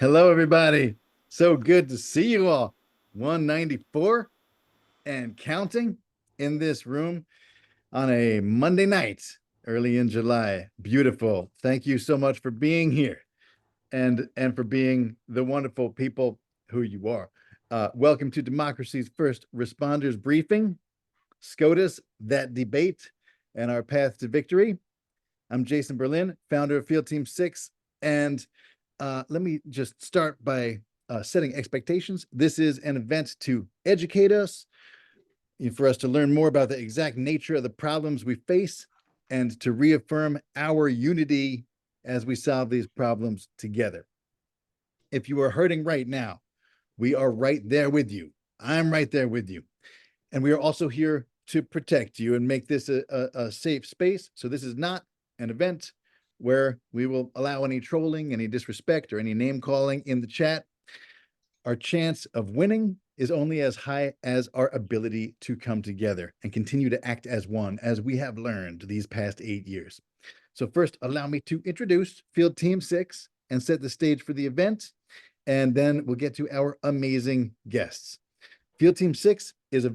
Hello, everybody. So good to see you all. 194 and counting in this room on a Monday night early in July. Beautiful. Thank you so much for being here and for being the wonderful people who you are. Welcome to Democracy's First Responders Briefing, SCOTUS, That Debate, and Our Path to Victory. I'm Jason Berlin, founder of Field Team 6, and let me just start by setting expectations. This is an event to educate us, for us to learn more about the exact nature of the problems we face, and to reaffirm our unity as we solve these problems together. If you are hurting right now, we are right there with you. I'm right there with you. And we are also here to protect you and make this a safe space. So this is not an event where we will allow any trolling, any disrespect, or any name calling in the chat. Our chance of winning is only as high as our ability to come together and continue to act as one, as we have learned these past 8 years. So first, allow me to introduce Field Team 6 and set the stage for the event, and then we'll get to our amazing guests. Field Team 6 is a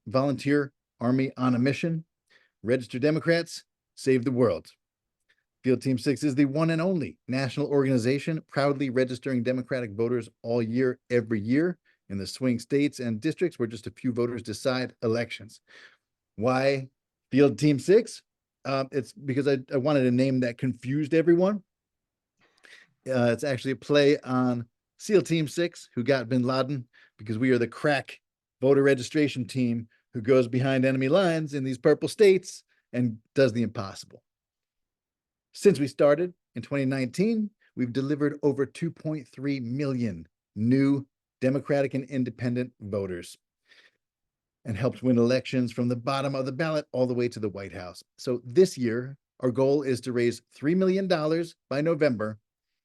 volunteer army on a mission. Register Democrats, save the world. Field Team 6 is the one and only national organization proudly registering Democratic voters all year, every year in the swing states and districts where just a few voters decide elections. Why Field Team 6? It's because I wanted a name that confused everyone. It's actually a play on SEAL Team 6, who got bin Laden, because we are the crack voter registration team who goes behind enemy lines in these purple states and does the impossible. Since we started in 2019, we've delivered over 2.3 million new Democratic and independent voters and helped win elections from the bottom of the ballot all the way to the White House. So this year, our goal is to raise $3 million by November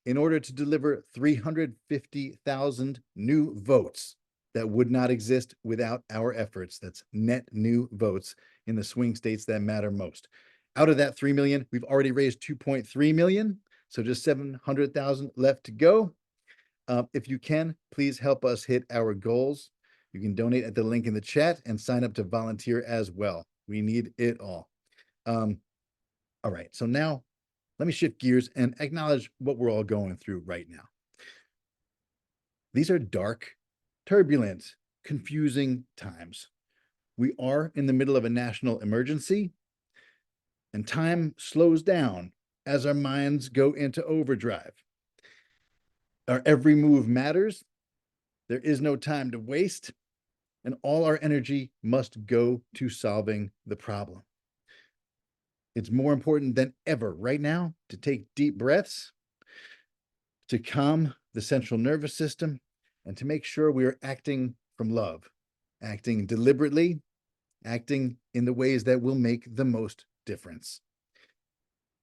in order to deliver 350,000 new votes that would not exist without our efforts. That's net new votes in the swing states that matter most. Out of that 3 million, we've already raised 2.3 million, so just 700,000 left to go. If you can, please help us hit our goals. You can donate at the link in the chat and sign up to volunteer as well. We need it all. All right, so now let me shift gears and acknowledge what we're all going through right now. These are dark, turbulent, confusing times. We are in the middle of a national emergency, and time slows down as our minds go into overdrive. Our every move matters. There is no time to waste, and all our energy must go to solving the problem. It's more important than ever right now to take deep breaths, to calm the central nervous system, and to make sure we are acting from love, acting deliberately, acting in the ways that will make the most difference.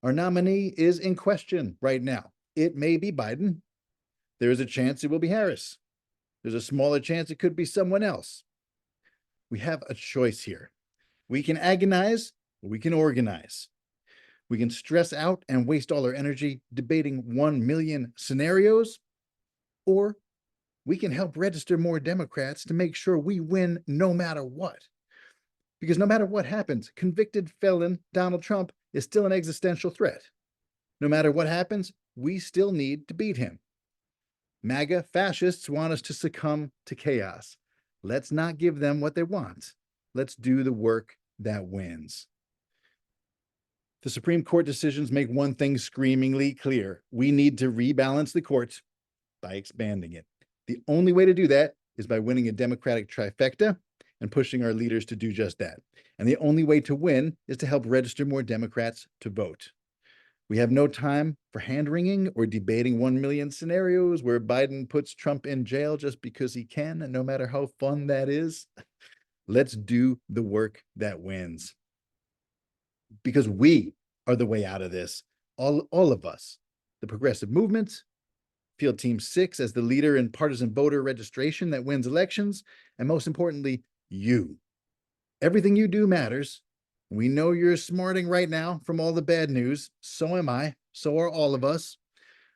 Our nominee is in question right now. It may be Biden. There is a chance it will be Harris. There's a smaller chance it could be someone else. We have a choice here. We can agonize, or we can organize. We can stress out and waste all our energy debating 1 million scenarios, or we can help register more Democrats to make sure we win no matter what. Because no matter what happens, convicted felon Donald Trump is still an existential threat. No matter what happens, we still need to beat him. MAGA fascists want us to succumb to chaos. Let's not give them what they want. Let's do the work that wins. The Supreme Court decisions make one thing screamingly clear. We need to rebalance the court by expanding it. The only way to do that is by winning a Democratic trifecta and pushing our leaders to do just that. And the only way to win is to help register more Democrats to vote. We have no time for hand-wringing or debating 1 million scenarios where Biden puts Trump in jail just because he can, and no matter how fun that is. Let's do the work that wins. Because we are the way out of this, all of us, the progressive movement, Field Team 6 as the leader in partisan voter registration that wins elections, and most importantly, you. Everything you do matters. We know you're smarting right now from all the bad news. So am I. So are all of us.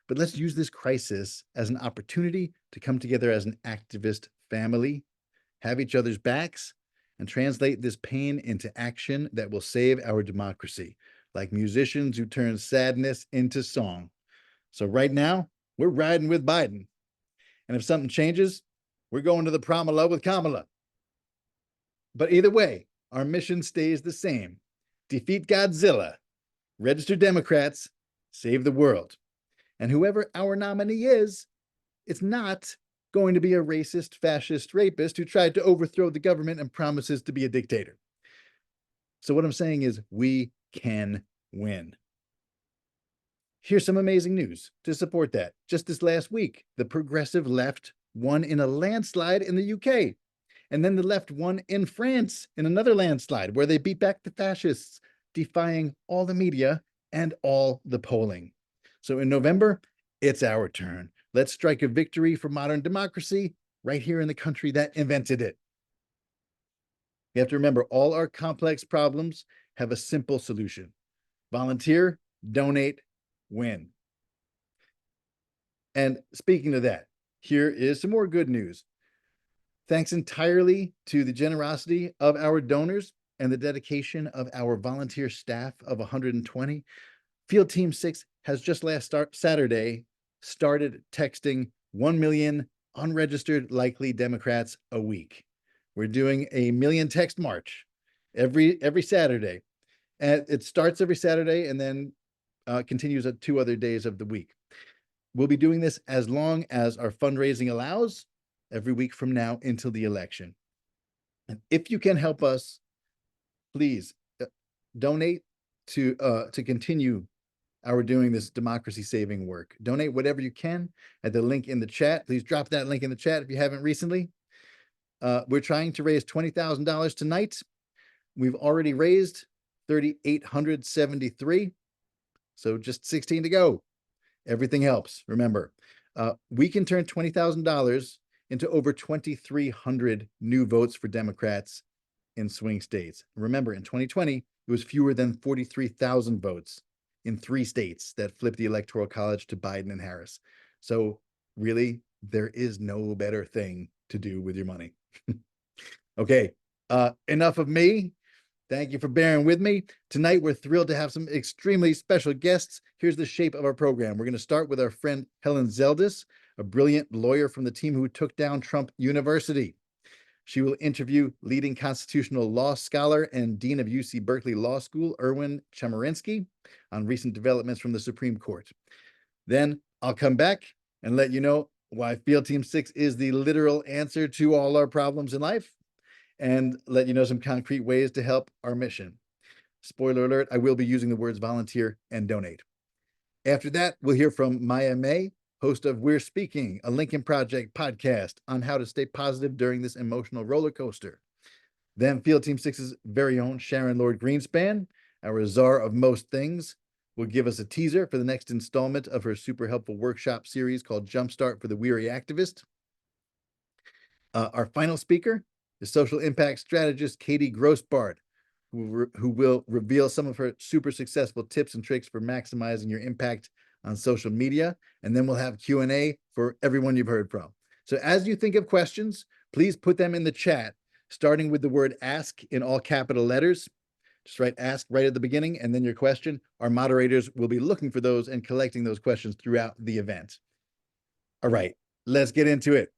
But let's use this crisis as an opportunity to come together as an activist family, have each other's backs, and translate this pain into action that will save our democracy, like musicians who turn sadness into song. So right now, we're riding with Biden. And if something changes, we're going to the Pramala with Kamala. But either way, our mission stays the same. Defeat Godzilla, register Democrats, save the world. And whoever our nominee is, it's not going to be a racist, fascist, rapist who tried to overthrow the government and promises to be a dictator. So what I'm saying is we can win. Here's some amazing news to support that. Just this last week, the progressive left won in a landslide in the UK. And then the left won in France in another landslide where they beat back the fascists, defying all the media and all the polling. So in November, it's our turn. Let's strike a victory for modern democracy right here in the country that invented it. You have to remember, all our complex problems have a simple solution. Volunteer, donate, win. And speaking of that, here is some more good news. Thanks entirely to the generosity of our donors and the dedication of our volunteer staff of 120, Field Team 6 has just last Saturday started texting 1 million unregistered likely Democrats a week. We're doing a million text march every Saturday. And it starts every Saturday and then continues at 2 other days of the week. We'll be doing this as long as our fundraising allows, every week from now until the election. And if you can help us, please donate to continue our doing this democracy-saving work. Donate whatever you can at the link in the chat. Please drop that link in the chat if you haven't recently. We're trying to raise $20,000 tonight. We've already raised $3,873. So just 16 to go. Everything helps. Remember, we can turn $20,000 into over 2,300 new votes for Democrats in swing states. Remember, in 2020, it was fewer than 43,000 votes in 3 states that flipped the Electoral College to Biden and Harris. So really, there is no better thing to do with your money. Okay, enough of me. Thank you for bearing with me. Tonight, we're thrilled to have some extremely special guests. Here's the shape of our program. We're going to start with our friend Helen Zeldes, a brilliant lawyer from the team who took down Trump University. She will interview leading constitutional law scholar and dean of UC Berkeley Law School, Erwin Chemerinsky, on recent developments from the Supreme Court. Then I'll come back and let you know why Field Team 6 is the literal answer to all our problems in life, and let you know some concrete ways to help our mission. Spoiler alert, I will be using the words volunteer and donate. After that, we'll hear from Maya May, host of We're Speaking, a Lincoln Project podcast on how to stay positive during this emotional roller coaster. Then Field Team 6's very own Sharon Lord Greenspan, our czar of most things, will give us a teaser for the next installment of her super helpful workshop series called Jumpstart for the Weary Activist. Our final speaker is social impact strategist Katie Grossbard, who will reveal some of her super successful tips and tricks for maximizing your impact on social media. And then we'll have Q&A for everyone you've heard from. So as you think of questions, please put them in the chat, starting with the word ask in all capital letters. Just write ask right at the beginning and then your question. Our moderators will be looking for those and collecting those questions throughout the event. All right, let's get into it.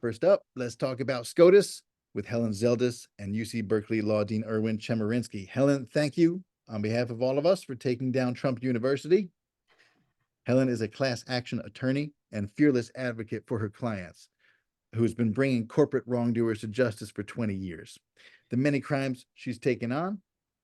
First up, let's talk about SCOTUS with Helen Zeldes and UC Berkeley Law Dean Erwin Chemerinsky. Helen, thank you on behalf of all of us for taking down Trump University. Helen is a class action attorney and fearless advocate for her clients, who's been bringing corporate wrongdoers to justice for 20 years. The many crimes she's taken on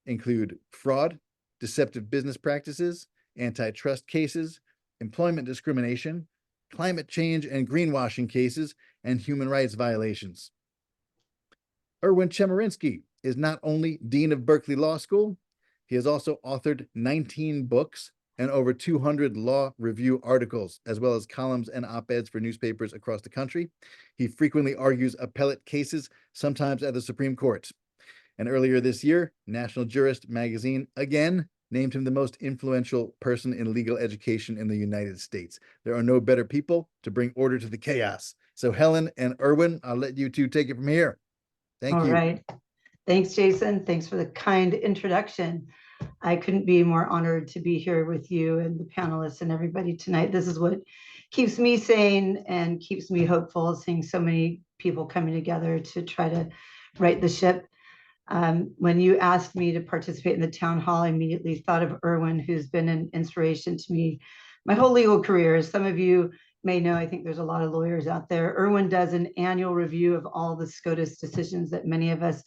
include fraud, deceptive business practices, antitrust cases, employment discrimination, climate change and greenwashing cases, and human rights violations. Erwin Chemerinsky is not only Dean of Berkeley Law School, he has also authored 19 books and over 200 law review articles, as well as columns and op-eds for newspapers across the country. He frequently argues appellate cases, sometimes at the Supreme Court. And earlier this year, National Jurist magazine again named him the most influential person in legal education in the United States. There are no better people to bring order to the chaos. So Helen and Erwin, I'll let you two take it from here. Thank All you. right. Thanks, Jason. Thanks for the kind introduction. I couldn't be more honored to be here with you and the panelists and everybody tonight. This is what keeps me sane and keeps me hopeful, seeing so many people coming together to try to right the ship. When you asked me to participate in the town hall, I immediately thought of Erwin, who's been an inspiration to me my whole legal career. As some of you may know, I think there's a lot of lawyers out there. Erwin does an annual review of all the SCOTUS decisions that many of us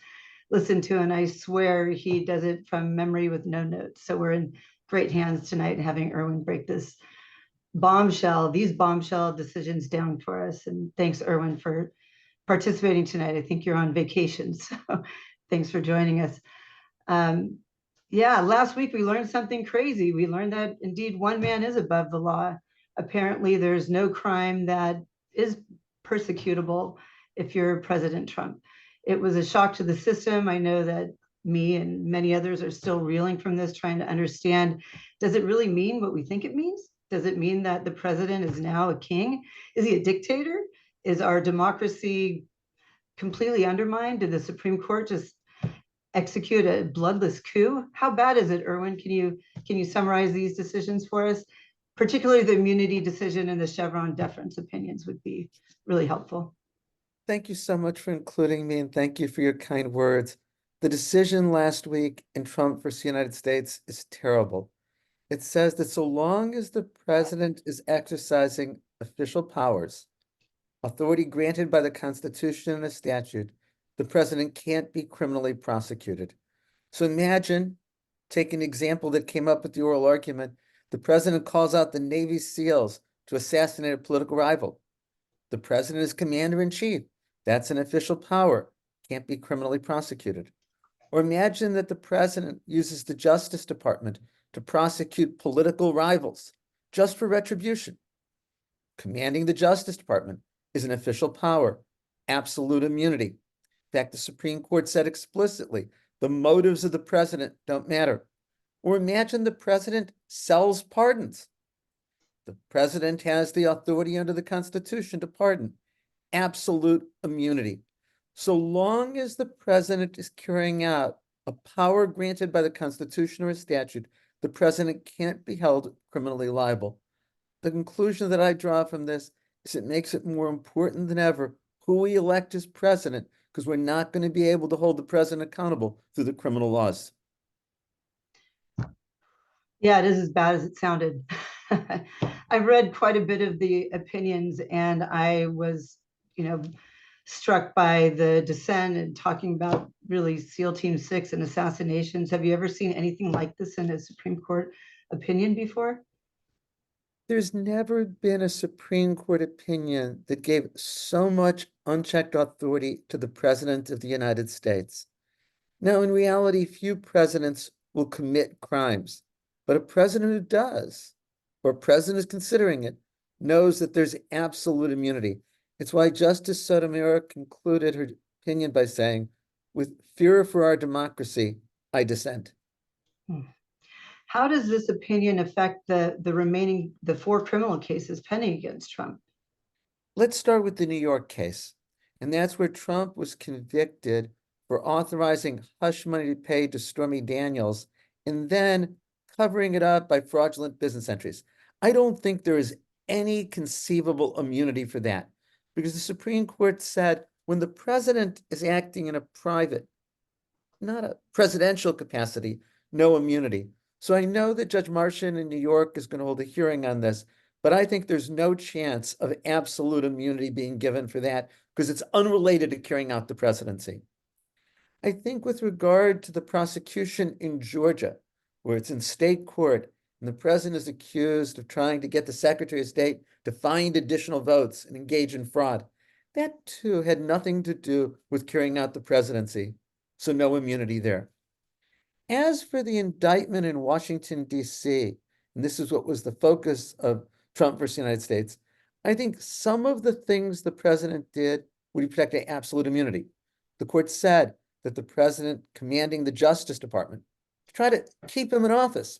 listen to, and I swear he does it from memory with no notes. So we're in great hands tonight, having Erwin break these bombshell decisions down for us. And thanks, Erwin, for participating tonight. I think you're on vacation, so thanks for joining us. Yeah, last week we learned something crazy. We learned that indeed one man is above the law. Apparently, there's no crime that is persecutable if you're President Trump. It was a shock to the system. I know that me and many others are still reeling from this, trying to understand, does it really mean what we think it means? Does it mean that the president is now a king? Is he a dictator? Is our democracy completely undermined? Did the Supreme Court just execute a bloodless coup? How bad is it, Erwin? Can you summarize these decisions for us? Particularly the immunity decision and the Chevron deference opinions would be really helpful. Thank you so much for including me, and thank you for your kind words. The decision last week in Trump versus the United States is terrible. It says that so long as the president is exercising official powers, authority granted by the Constitution and a statute, the president can't be criminally prosecuted. So imagine, take an example that came up at the oral argument, the president calls out the Navy SEALs to assassinate a political rival. The president is commander-in-chief. That's an official power, can't be criminally prosecuted. Or imagine that the president uses the Justice Department to prosecute political rivals just for retribution. Commanding the Justice Department is an official power, absolute immunity. In fact, the Supreme Court said explicitly, the motives of the president don't matter. Or imagine the president sells pardons. The president has the authority under the Constitution to pardon, absolute immunity. So long as the president is carrying out a power granted by the Constitution or a statute, the president can't be held criminally liable. The conclusion that I draw from this is it makes it more important than ever who we elect as president, because we're not going to be able to hold the president accountable through the criminal laws. Yeah, it is as bad as it sounded. I've read quite a bit of the opinions, and I was, struck by the dissent and talking about really SEAL Team 6 and assassinations. Have you ever seen anything like this in a Supreme Court opinion before? There's never been a Supreme Court opinion that gave so much unchecked authority to the President of the United States. Now, in reality, few presidents will commit crimes, but a president who does, or a president is considering it, knows that there's absolute immunity. It's why Justice Sotomayor concluded her opinion by saying, "With fear for our democracy, I dissent." How does this opinion affect the 4 criminal cases pending against Trump? Let's start with the New York case. And that's where Trump was convicted for authorizing hush money to pay to Stormy Daniels and then covering it up by fraudulent business entries. I don't think there is any conceivable immunity for that, because the Supreme Court said when the president is acting in a private, not a presidential capacity, no immunity. So I know that Judge Martian in New York is going to hold a hearing on this, but I think there's no chance of absolute immunity being given for that because it's unrelated to carrying out the presidency. I think with regard to the prosecution in Georgia, where it's in state court and the president is accused of trying to get the Secretary of State to find additional votes and engage in fraud, that too had nothing to do with carrying out the presidency. So no immunity there. As for the indictment in Washington, D.C., and this is what was the focus of Trump versus the United States, I think some of the things the president did would protect absolute immunity. The court said that the president commanding the Justice Department try to keep him in office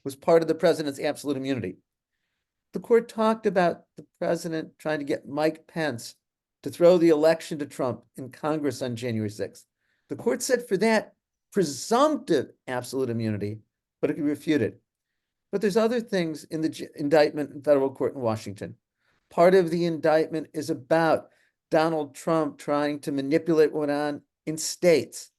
was part of the president's absolute immunity. The court talked about the president trying to get Mike Pence to throw the election to Trump in Congress on January 6th. The court said for that, presumptive absolute immunity, but it could be refuted. But there's other things in the indictment in federal court in Washington. Part of the indictment is about Donald Trump trying to manipulate what went on in states.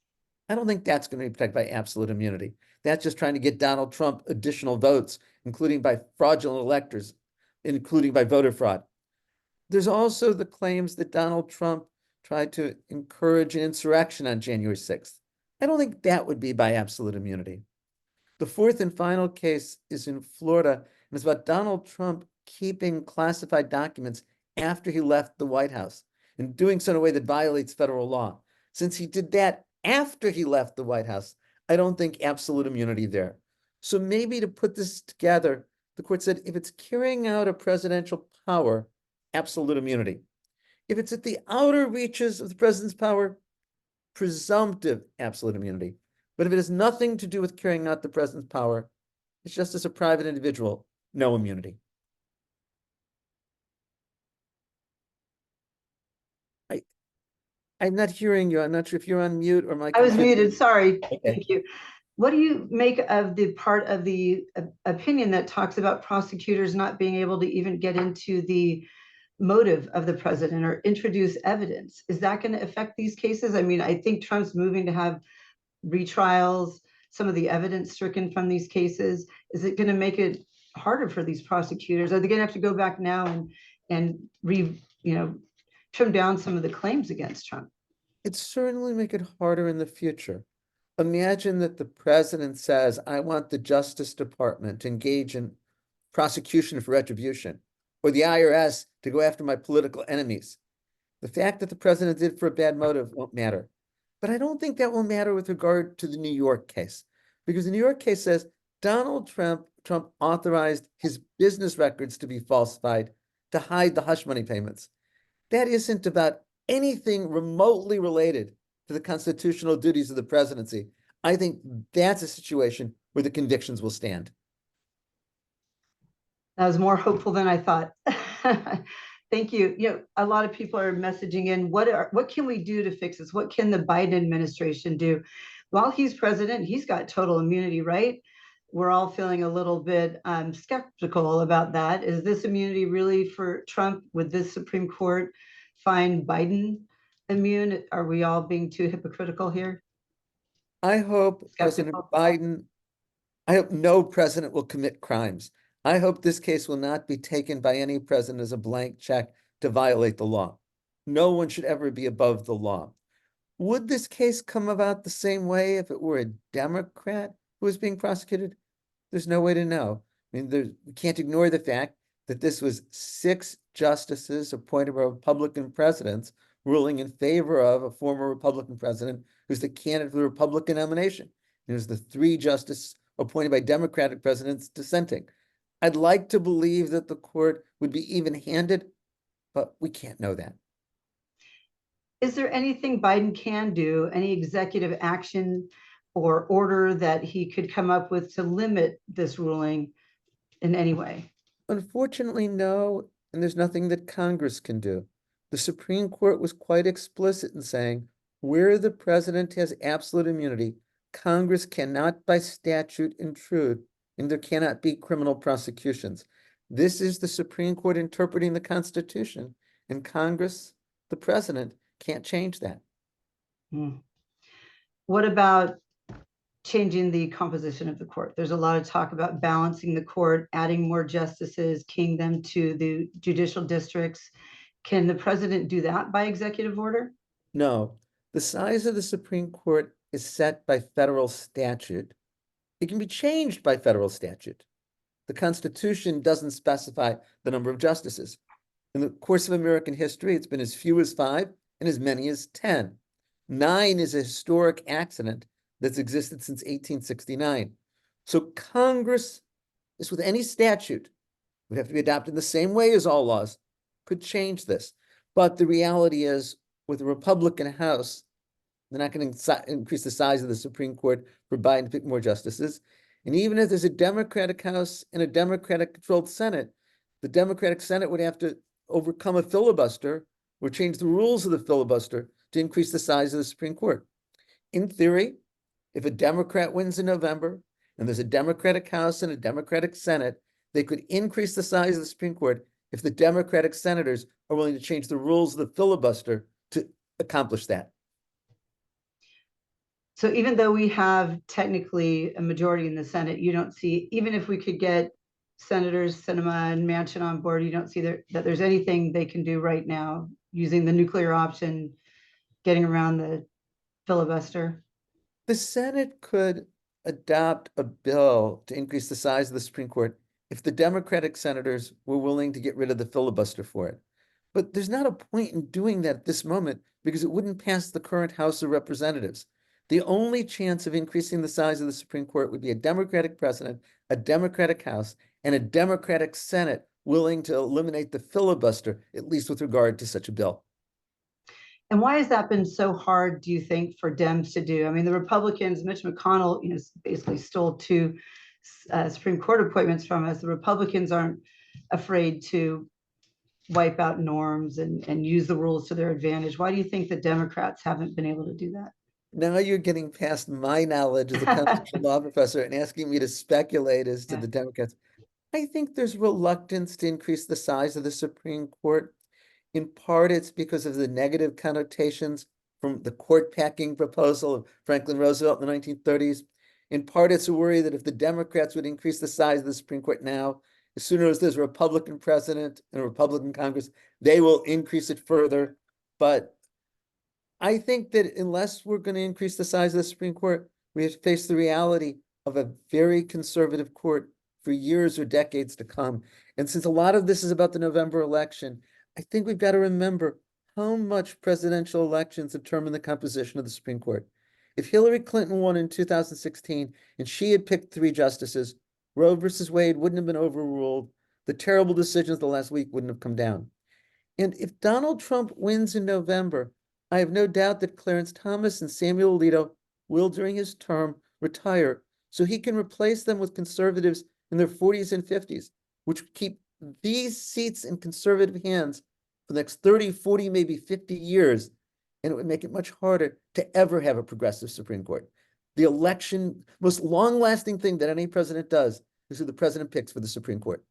I don't think that's going to be protected by absolute immunity. That's just trying to get Donald Trump additional votes, including by fraudulent electors, including by voter fraud. There's also the claims that Donald Trump tried to encourage an insurrection on January 6th. I don't think that would be by absolute immunity. The fourth and final case is in Florida, and it's about Donald Trump keeping classified documents after he left the White House and doing so in a way that violates federal law. Since he did that after he left the White House, I don't think absolute immunity there. So maybe to put this together, the court said if it's carrying out a presidential power, absolute immunity. If it's at the outer reaches of the president's power, presumptive absolute immunity. But if it has nothing to do with carrying out the president's power, it's just as a private individual, no immunity. I'm not hearing you. I'm not sure if you're on mute or my I was computer. muted, sorry. Okay. Thank you. What do you make of the part of the opinion that talks about prosecutors not being able to even get into the motive of the president or introduce evidence? Is that going to affect these cases? I mean, I think Trump's moving to have retrials, some of the evidence stricken from these cases. Is it going to make it harder for these prosecutors? Are they going to have to go back now and trim down some of the claims against Trump? It certainly make it harder in the future. Imagine that the president says, I want the Justice Department to engage in prosecution for retribution, or the IRS to go after my political enemies. The fact that the president did it for a bad motive won't matter. But I don't think that will matter with regard to the New York case, because the New York case says Donald Trump authorized his business records to be falsified to hide the hush money payments. That isn't about anything remotely related to the constitutional duties of the presidency. I think that's a situation where the convictions will stand. That was more hopeful than I thought. Thank you. A lot of people are messaging in, what can we do to fix this? What can the Biden administration do? While he's president, he's got total immunity, right? We're all feeling a little bit skeptical about that. Is this immunity really for Trump? Would this Supreme Court find Biden immune? Are we all being too hypocritical here? I hope President Biden, I hope no president will commit crimes. I hope this case will not be taken by any president as a blank check to violate the law. No one should ever be above the law. Would this case come about the same way if it were a Democrat who was being prosecuted? There's no way to know. I mean, we can't ignore the fact that this was 6 justices appointed by Republican presidents ruling in favor of a former Republican president who's the candidate for the Republican nomination. It was the 3 justices appointed by Democratic presidents dissenting. I'd like to believe that the court would be even-handed, but we can't know that. Is there anything Biden can do, any executive action or order that he could come up with to limit this ruling in any way? Unfortunately, no, and there's nothing that Congress can do. The Supreme Court was quite explicit in saying, where the president has absolute immunity, Congress cannot by statute intrude, and there cannot be criminal prosecutions. This is the Supreme Court interpreting the Constitution, and Congress, the president, can't change that. What about changing the composition of the court? There's a lot of talk about balancing the court, adding more justices, keying them to the judicial districts. Can the president do that by executive order? No, the size of the Supreme Court is set by federal statute. It can be changed by federal statute. The Constitution doesn't specify the number of justices. In the course of American history, it's been as few as 5 and as many as 10. 9 is a historic accident that's existed since 1869. So Congress, as with any statute, would have to be adopted in the same way as all laws, could change this. But the reality is, with a Republican House, They're not going to increase the size of the Supreme Court for Biden to pick more justices. And even if there's a Democratic House and a Democratic-controlled Senate, the Democratic Senate would have to overcome a filibuster or change the rules of the filibuster to increase the size of the Supreme Court. In theory, if a Democrat wins in November and there's a Democratic House and a Democratic Senate, they could increase the size of the Supreme Court if the Democratic senators are willing to change the rules of the filibuster to accomplish that. So even though we have technically a majority in the Senate, you don't see, even if we could get Senators Sinema and Manchin on board, you don't see that there's anything they can do right now using the nuclear option, getting around the filibuster? The Senate could adopt a bill to increase the size of the Supreme Court if the Democratic senators were willing to get rid of the filibuster for it. But there's not a point in doing that at this moment because it wouldn't pass the current House of Representatives. The only chance of increasing the size of the Supreme Court would be a Democratic president, a Democratic House, and a Democratic Senate willing to eliminate the filibuster, at least with regard to such a bill. And why has that been so hard, do you think, for Dems to do? I mean, the Republicans, Mitch McConnell, basically stole two Supreme Court appointments from us. The Republicans aren't afraid to wipe out norms and use the rules to their advantage. Why do you think the Democrats haven't been able to do that? Now you're getting past my knowledge as a constitutional law professor and asking me to speculate as to the Democrats. I think there's reluctance to increase the size of the Supreme Court. In part, it's because of the negative connotations from the court packing proposal of Franklin Roosevelt in the 1930s. In part, it's a worry that if the Democrats would increase the size of the Supreme Court now, as soon as there's a Republican president and a Republican Congress, they will increase it further. But I think that unless we're going to increase the size of the Supreme Court, we have to face the reality of a very conservative court for years or decades to come. And since a lot of this is about the November election, I think we've got to remember how much presidential elections determine the composition of the Supreme Court. If Hillary Clinton won in 2016 and she had picked 3 justices, Roe versus Wade wouldn't have been overruled. The terrible decisions of the last week wouldn't have come down. And if Donald Trump wins in November, I have no doubt that Clarence Thomas and Samuel Alito will, during his term, retire so he can replace them with conservatives in their 40s and 50s, which would keep these seats in conservative hands for the next 30, 40, maybe 50 years. And it would make it much harder to ever have a progressive Supreme Court. The election, most long-lasting thing that any president does is who the president picks for the Supreme Court.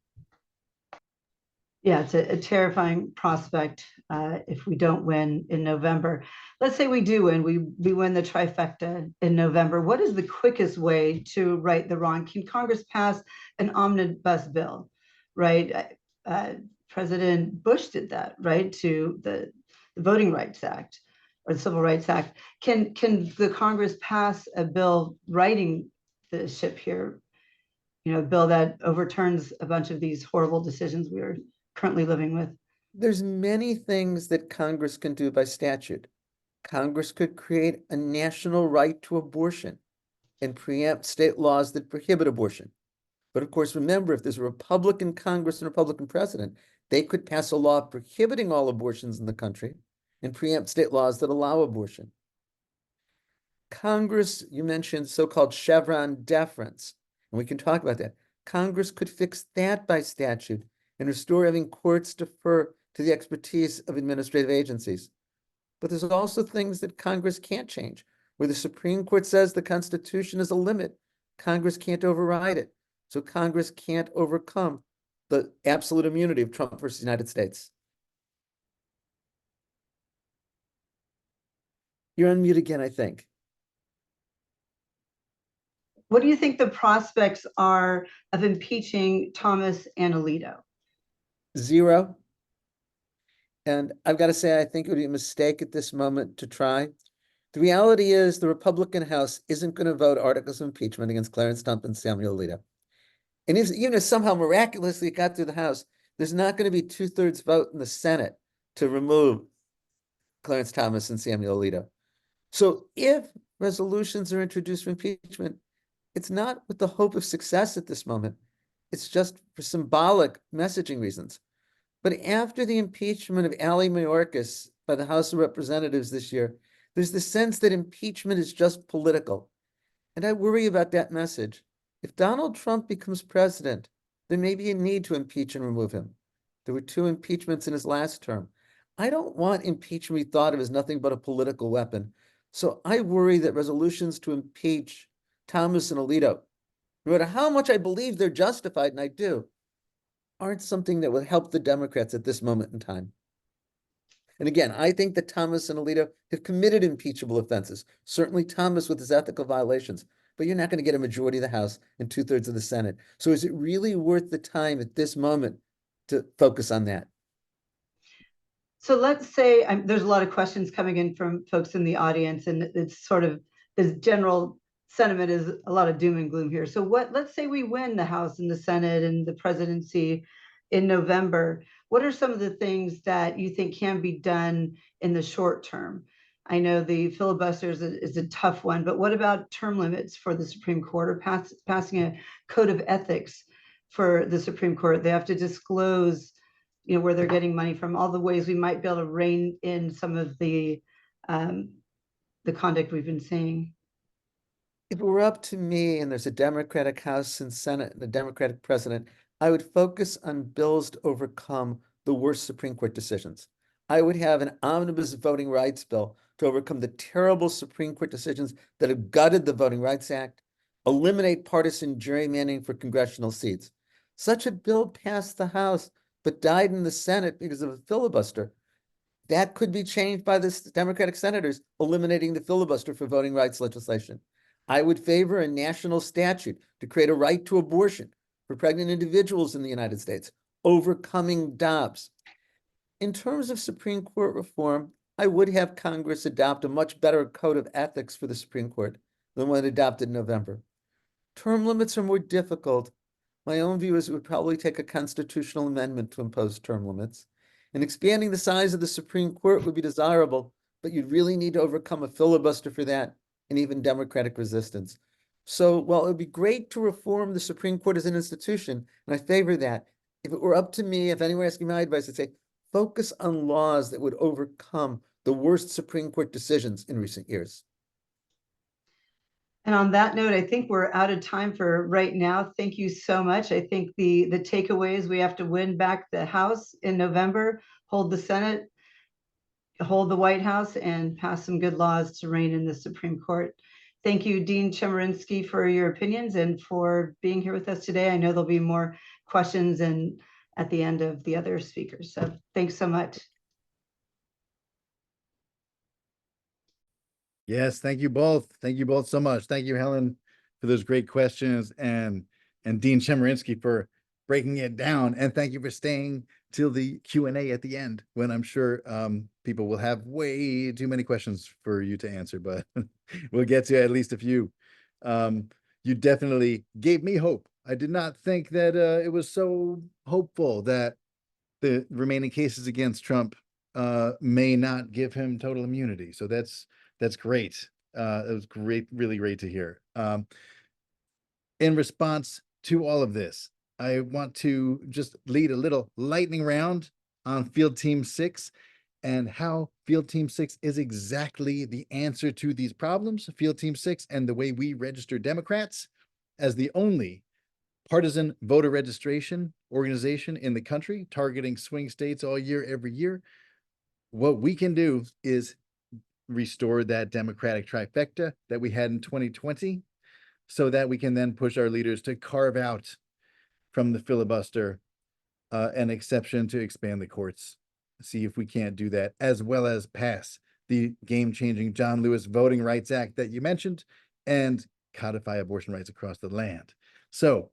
Yeah, it's a terrifying prospect if we don't win in November. Let's say we do win, we win the trifecta in November. What is the quickest way to right the wrong? Can Congress pass an omnibus bill, right? President Bush did that, right, to the Voting Rights Act or the Civil Rights Act. Can the Congress pass a bill righting the ship here? A bill that overturns a bunch of these horrible decisions we are currently living with? There's many things that Congress can do by statute. Congress could create a national right to abortion and preempt state laws that prohibit abortion. But of course, remember, if there's a Republican Congress and a Republican president, they could pass a law prohibiting all abortions in the country and preempt state laws that allow abortion. Congress, you mentioned so-called Chevron deference, and we can talk about that. Congress could fix that by statute and restore having courts defer to the expertise of administrative agencies. But there's also things that Congress can't change. Where the Supreme Court says the Constitution is a limit, Congress can't override it. So Congress can't overcome the absolute immunity of Trump versus the United States. You're on mute again, I think. What do you think the prospects are of impeaching Thomas and Alito? 0. And I've got to say, I think it would be a mistake at this moment to try. The reality is the Republican House isn't going to vote articles of impeachment against Clarence Thomas and Samuel Alito. And even if somehow miraculously it got through the House, there's not going to be 2/3 vote in the Senate to remove Clarence Thomas and Samuel Alito. So if resolutions are introduced for impeachment, it's not with the hope of success at this moment. It's just for symbolic messaging reasons. But after the impeachment of Ali Mayorkas by the House of Representatives this year, There's the sense that impeachment is just political. And I worry about that message. If Donald Trump becomes president, there may be a need to impeach and remove him. There were 2 impeachments in his last term. I don't want impeachment to be thought of as nothing but a political weapon. So I worry that resolutions to impeach Thomas and Alito, no matter how much I believe they're justified, and I do, aren't something that will help the Democrats at this moment in time. And again, I think that Thomas and Alito have committed impeachable offenses, certainly Thomas with his ethical violations, but you're not going to get a majority of the House and 2/3 of the Senate. So is it really worth the time at this moment to focus on that? So let's say there's a lot of questions coming in from folks in the audience, and it's sort of this general sentiment is a lot of doom and gloom here. So let's say we win the House and the Senate and the presidency in November. What are some of the things that you think can be done in the short term? I know the filibuster is a tough one, but what about term limits for the Supreme Court, or passing a code of ethics for the Supreme Court? They have to disclose, where they're getting money from, all the ways we might be able to rein in some of the conduct we've been seeing. If it were up to me and there's a Democratic House and Senate and a Democratic president, I would focus on bills to overcome the worst Supreme Court decisions. I would have an omnibus voting rights bill to overcome the terrible Supreme Court decisions that have gutted the Voting Rights Act, eliminate partisan gerrymandering for congressional seats. Such a bill passed the House, but died in the Senate because of a filibuster. That could be changed by the Democratic senators eliminating the filibuster for voting rights legislation. I would favor a national statute to create a right to abortion for pregnant individuals in the United States, overcoming Dobbs. In terms of Supreme Court reform, I would have Congress adopt a much better code of ethics for the Supreme Court than one adopted in November. Term limits are more difficult. My own view is it would probably take a constitutional amendment to impose term limits. And expanding the size of the Supreme Court would be desirable, but you'd really need to overcome a filibuster for that and even Democratic resistance. So while it would be great to reform the Supreme Court as an institution, and I favor that, if it were up to me, if anyone asking my advice, I'd say focus on laws that would overcome the worst Supreme Court decisions in recent years. And on that note, I think we're out of time for right now. Thank you so much. I think the takeaways: we have to win back the House in November, hold the Senate, hold the White House, and pass some good laws to rein in the Supreme Court. Thank you, Dean Chemerinsky, for your opinions and for being here with us today. I know there'll be more questions and at the end of the other speakers. So thanks so much. Yes, thank you both. Thank you both so much. Thank you, Helen, for those great questions, and Dean Chemerinsky for breaking it down. And thank you for staying till the Q&A at the end, when I'm sure people will have way too many questions for you to answer, but we'll get to at least a few. You definitely gave me hope. I did not think that it was so hopeful that the remaining cases against Trump may not give him total immunity. So that's great. It was great, really great to hear. In response to all of this, I want to just lead a little lightning round on Field Team 6 and how Field Team 6 is exactly the answer to these problems. Field Team 6 and the way we register Democrats as the only partisan voter registration organization in the country, targeting swing states all year, every year. What we can do is restore that Democratic trifecta that we had in 2020, so that we can then push our leaders to carve out from the filibuster an exception to expand the courts. See if we can't do that, as well as pass the game-changing John Lewis Voting Rights Act that you mentioned and codify abortion rights across the land. So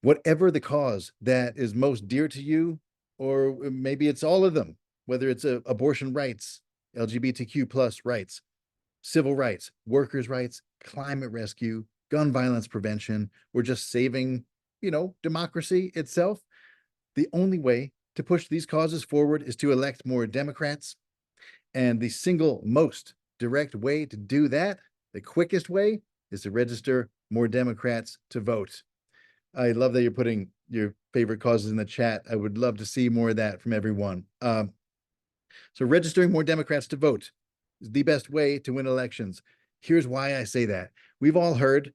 whatever the cause that is most dear to you, or maybe it's all of them, whether it's abortion rights, LGBTQ plus rights, civil rights, workers' rights, climate rescue, gun violence prevention, or just saving, democracy itself, the only way to push these causes forward is to elect more Democrats. And the single most direct way to do that, the quickest way, is to register more Democrats to vote. I love that you're putting your favorite causes in the chat. I would love to see more of that from everyone. So registering more Democrats to vote is the best way to win elections. Here's why I say that. We've all heard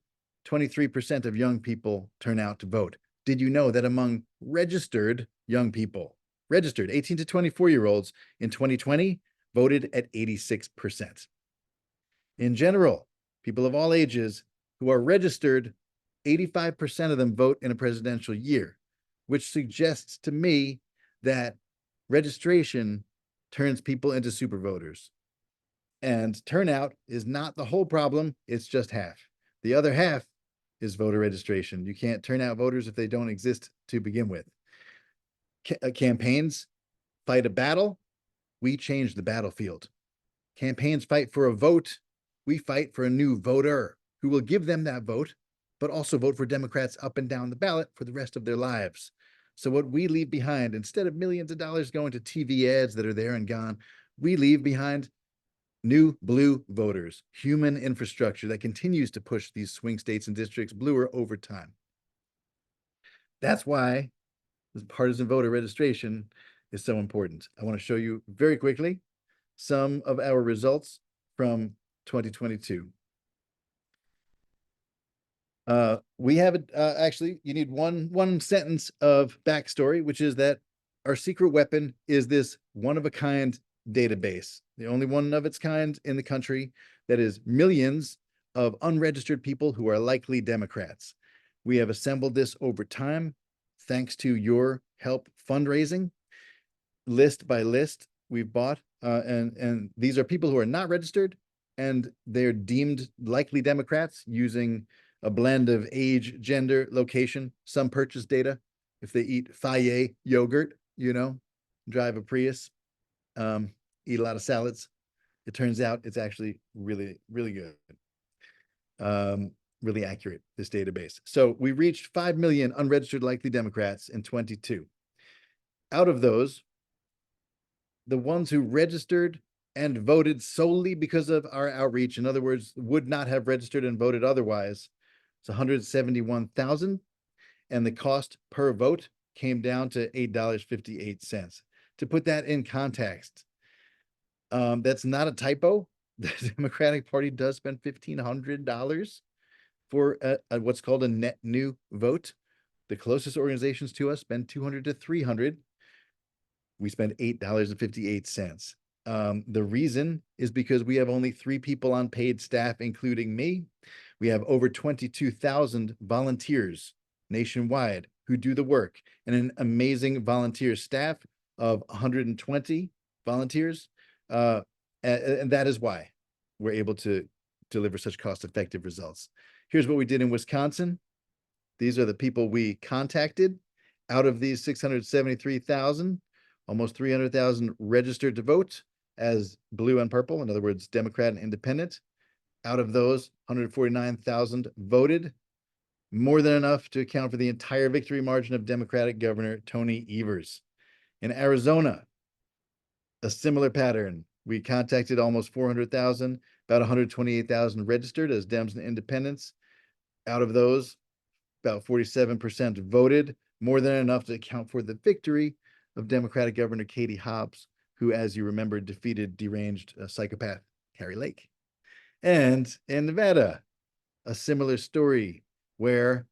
23% of young people turn out to vote. Did you know that among registered young people, registered 18 to 24-year-olds in 2020 voted at 86%? In general, people of all ages who are registered, 85% of them vote in a presidential year, which suggests to me that registration turns people into super voters. And turnout is not the whole problem, it's just half. The other half is voter registration. You can't turn out voters if they don't exist to begin with. Campaigns fight a battle, we change the battlefield. Campaigns fight for a vote, we fight for a new voter who will give them that vote, but also vote for Democrats up and down the ballot for the rest of their lives. So what we leave behind, instead of millions of dollars going to TV ads that are there and gone, we leave behind new blue voters, human infrastructure that continues to push these swing states and districts bluer over time. That's why this partisan voter registration is so important. I want to show you very quickly some of our results from 2022. We have actually, you need one sentence of backstory, which is that our secret weapon is this one-of-a-kind database, the only one of its kind in the country, that is millions of unregistered people who are likely Democrats. We have assembled this over time, thanks to your help fundraising, list by list we've bought, and these are people who are not registered, and they're deemed likely Democrats using a blend of age, gender, location, some purchase data. If they eat Fage yogurt, drive a Prius, eat a lot of salads, it turns out it's actually really, really good. Really accurate, this database. So we reached 5 million unregistered likely Democrats in 22. Out of those, the ones who registered and voted solely because of our outreach, in other words, would not have registered and voted otherwise, it's 171,000, and the cost per vote came down to $8.58. To put that in context, that's not a typo. The Democratic Party does spend $1,500 for what's called a net new vote. The closest organizations to us spend $200 to $300. We spend $8.58. The reason is because we have only 3 people on paid staff, including me. We have over 22,000 volunteers nationwide who do the work, and an amazing volunteer staff of 120 volunteers. And that is why we're able to deliver such cost-effective results. Here's what we did in Wisconsin. These are the people we contacted. Out of these 673,000, almost 300,000 registered to vote as blue and purple, in other words, Democrat and independent. Out of those, 149,000 voted, more than enough to account for the entire victory margin of Democratic Governor Tony Evers. In Arizona, a similar pattern. We contacted almost 400,000, about 128,000 registered as Dems and independents. Out of those, about 47% voted, more than enough to account for the victory of Democratic Governor Katie Hobbs, who, as you remember, defeated deranged psychopath Kari Lake. And in Nevada, a similar story where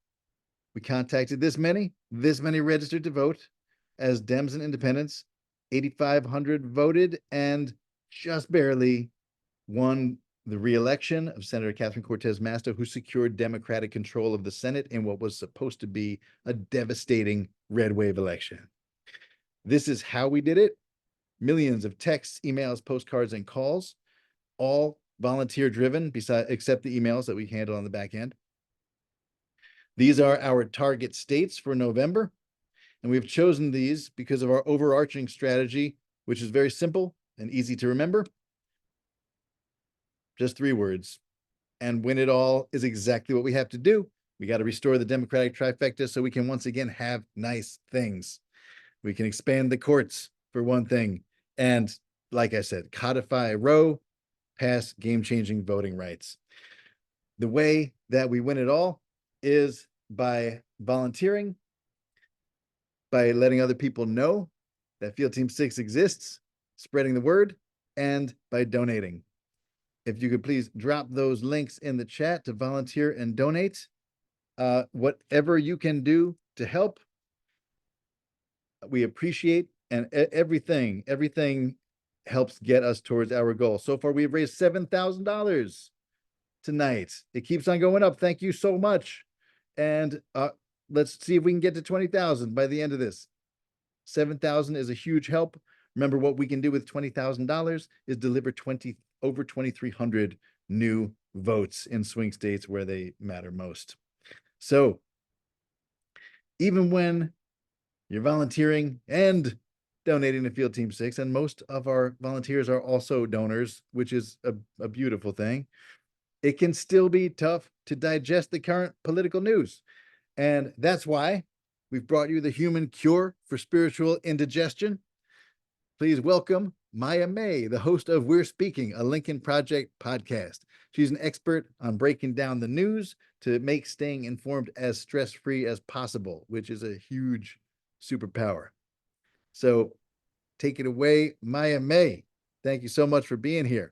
we contacted this many registered to vote as Dems and independents, 8,500 voted and just barely won the re-election of Senator Catherine Cortez Masto, who secured Democratic control of the Senate in what was supposed to be a devastating red wave election. This is how we did it. Millions of texts, emails, postcards, and calls, all volunteer driven, except the emails that we handle on the back end. These are our target states for November, and we've chosen these because of our overarching strategy, which is very simple and easy to remember. Just 3 words. And win it all is exactly what we have to do. We got to restore the Democratic trifecta so we can once again have nice things. We can expand the courts, for one thing. And like I said, codify Roe, pass game-changing voting rights. The way that we win it all is by volunteering, by letting other people know that Field Team 6 exists, spreading the word, and by donating. if you could please drop those links in the chat to volunteer and donate. Whatever you can do to help, we appreciate, and everything helps get us towards our goal. So far, we've raised $7,000 tonight. It keeps on going up. Thank you so much. And let's see if we can get to 20,000 by the end of this. 7,000 is a huge help. Remember, what we can do with $20,000 is deliver over 2,300 new votes in swing states where they matter most. So even when you're volunteering and donating to Field Team 6, and most of our volunteers are also donors, which is a beautiful thing, it can still be tough to digest the current political news. And that's why we've brought you the human cure for spiritual indigestion. Please welcome Maya May, the host of We're Speaking, a Lincoln Project podcast. She's an expert on breaking down the news to make staying informed as stress-free as possible, which is a huge superpower. So take it away, Maya May. Thank you so much for being here.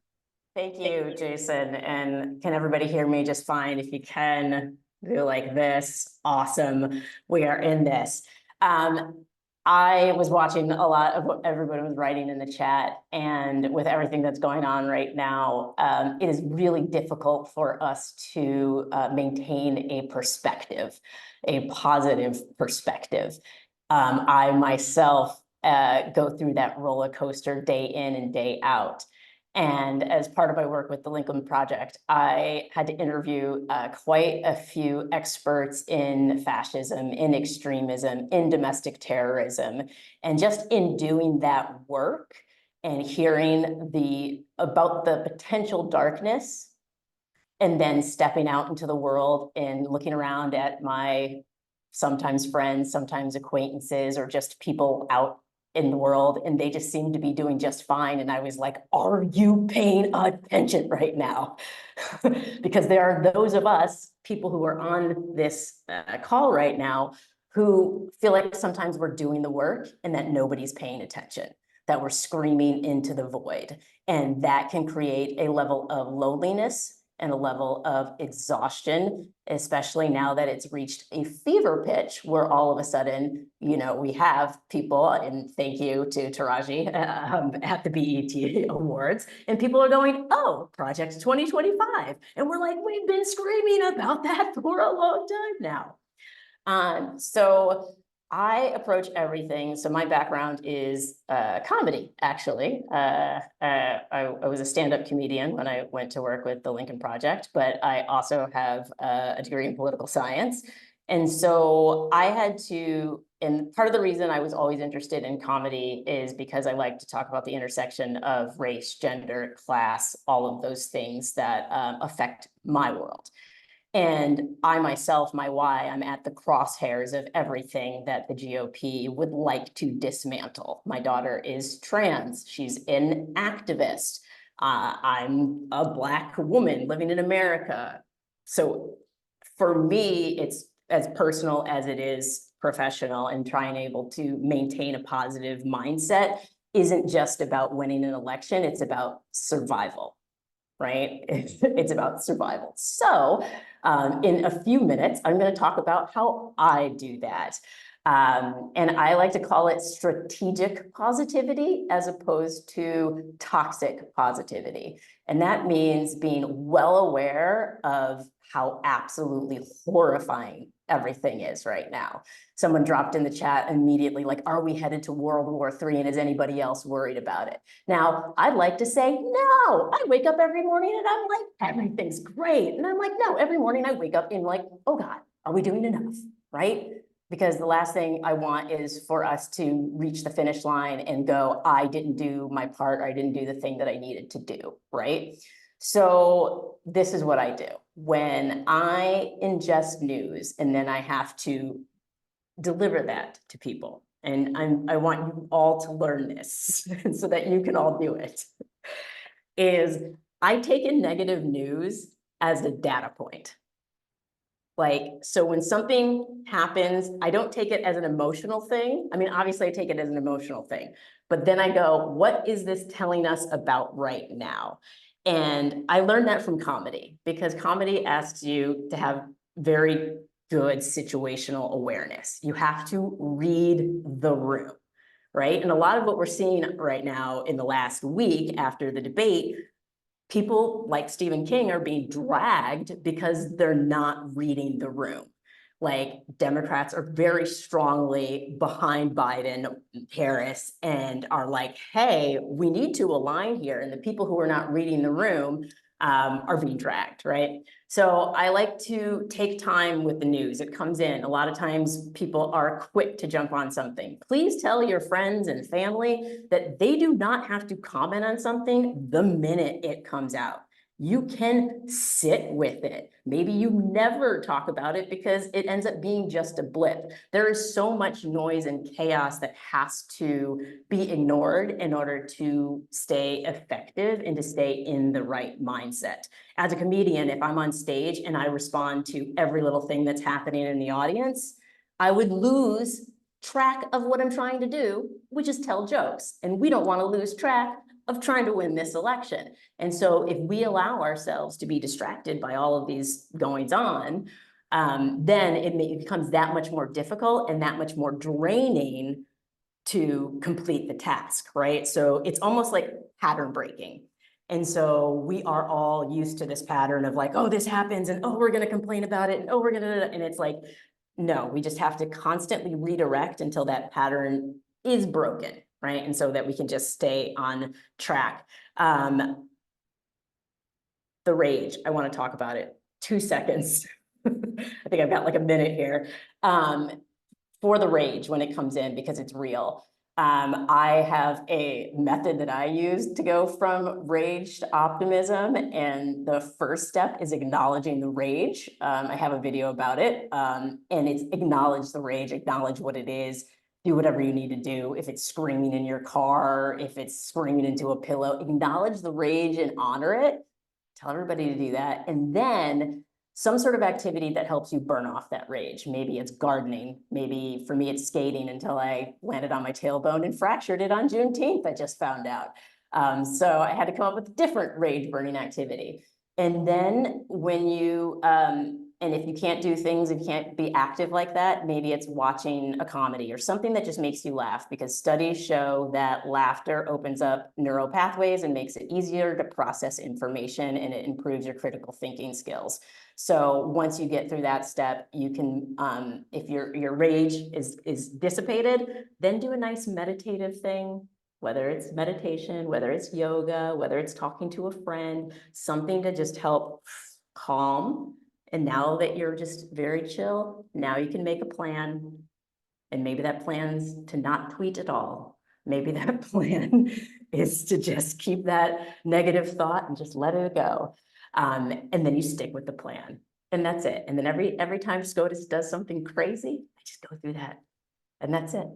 Thank you, Jason. And can everybody hear me just fine? If you can do like this, awesome. We are in this. I was watching a lot of what everybody was writing in the chat, and with everything that's going on right now, it is really difficult for us to maintain a perspective, a positive perspective. I myself go through that roller coaster day in and day out. And as part of my work with the Lincoln Project, I had to interview quite a few experts in fascism, in extremism, in domestic terrorism. And just in doing that work and hearing about the potential darkness, and then stepping out into the world and looking around at my sometimes friends, sometimes acquaintances, or just people out in the world, and they just seem to be doing just fine. And I was like, are you paying attention right now? Because there are those of us, people who are on this call right now, who feel like sometimes we're doing the work and that nobody's paying attention, that we're screaming into the void. And that can create a level of loneliness and a level of exhaustion, especially now that it's reached a fever pitch where all of a sudden, you know, we have people, and thank you to Taraji at the BET Awards, and people are going, oh, Project 2025. And we're like, we've been screaming about that for a long time now. So I approach everything. So my background is comedy, actually. I was a stand-up comedian when I went to work with the Lincoln Project, but I also have a degree in political science. And so I had to, and part of the reason I was always interested in comedy is because I like to talk about the intersection of race, gender, class, all of those things that affect my world. And I myself, my why, I'm at the crosshairs of everything that the GOP would like to dismantle. My daughter is trans. She's an activist. I'm a Black woman living in America. So for me, it's as personal as it is professional, and trying able to maintain a positive mindset isn't just about winning an election. It's about survival. Right? It's about survival. So in a few minutes, I'm going to talk about how I do that. And I like to call it strategic positivity as opposed to toxic positivity. And that means being well aware of how absolutely horrifying everything is right now. Someone dropped in the chat immediately, like, are we headed to World War III, and is anybody else worried about it? Now, I'd like to say, no, I wake up every morning and I'm like, everything's great. And I'm like, no, every morning I wake up and like, oh God, are we doing enough, right? Because the last thing I want is for us to reach the finish line and go, I didn't do my part, or I didn't do the thing that I needed to do, right? So this is what I do. When I ingest news and then I have to deliver that to people, and I want you all to learn this so that you can all do it, is I take in negative news as a data point. Like, so when something happens, I don't take it as an emotional thing. I mean, obviously I take it as an emotional thing, but then I go, what is this telling us about right now? And I learned that from comedy, because comedy asks you to have very good situational awareness. You have to read the room, right? And a lot of what we're seeing right now in the last week after the debate, people like Stephen King are being dragged because they're not reading the room. Like, Democrats are very strongly behind Biden, Harris, and are like, hey, we need to align here. And the people who are not reading the room are being dragged, right? So I like to take time with the news. It comes in. A lot of times people are quick to jump on something. Please tell your friends and family that they do not have to comment on something the minute it comes out. You can sit with it. Maybe you never talk about it because it ends up being just a blip. There is so much noise and chaos that has to be ignored in order to stay effective and to stay in the right mindset. As a comedian, if I'm on stage and I respond to every little thing that's happening in the audience, I would lose track of what I'm trying to do, which is tell jokes. And we don't want to lose track of trying to win this election. And so if we allow ourselves to be distracted by all of these goings on, then it becomes that much more difficult and that much more draining to complete the task, right? So it's almost like pattern breaking. And so we are all used to this pattern of like, oh, this happens, and oh, we're gonna complain about it, and oh, we're gonna, and it's like, no, we just have to constantly redirect until that pattern is broken, right? And so that we can just stay on track. The rage, I want to talk about it. 2 seconds. I think I've got like a minute here. For the rage when it comes in, because it's real. I have a method that I use to go from rage to optimism. And the first step is acknowledging the rage. I have a video about it. And it's acknowledge the rage, acknowledge what it is, do whatever you need to do. If it's screaming in your car, if it's screaming into a pillow, acknowledge the rage and honor it. Tell everybody to do that. And then some sort of activity that helps you burn off that rage. Maybe it's gardening. Maybe for me, it's skating until I landed on my tailbone and fractured it on Juneteenth, I just found out. So I had to come up with a different rage burning activity. And then when you, and if you can't do things, if you can't be active like that, maybe it's watching a comedy or something that just makes you laugh, because studies show that laughter opens up neural pathways and makes it easier to process information, and it improves your critical thinking skills. So once you get through that step, you can, if your rage is dissipated, then do a nice meditative thing, whether it's meditation, whether it's yoga, whether it's talking to a friend, something to just help calm. And now that you're just very chill, now you can make a plan. And maybe that plan's to not tweet at all. Maybe that plan is to just keep that negative thought and just let it go. And then you stick with the plan, and that's it. And then every time SCOTUS does something crazy, I just go through that, and that's it.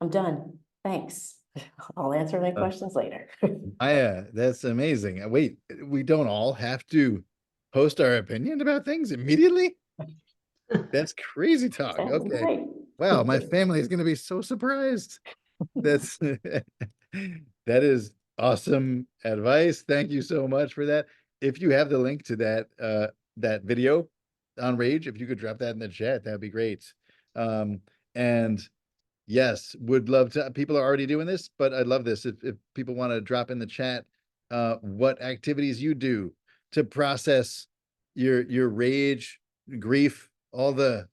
I'm done. Thanks. I'll answer my questions later. That's amazing. Wait, we don't all have to post our opinion about things immediately? That's crazy talk. Sounds Okay. great. Wow, my family is going to be so surprised. That's that is awesome advice. Thank you so much for that. If you have the link to that video on Rage, if you could drop that in the chat, that'd be great. And yes, would love to. People are already doing this, but I'd love this if people want to drop in the chat what activities you do to process your rage, grief, all the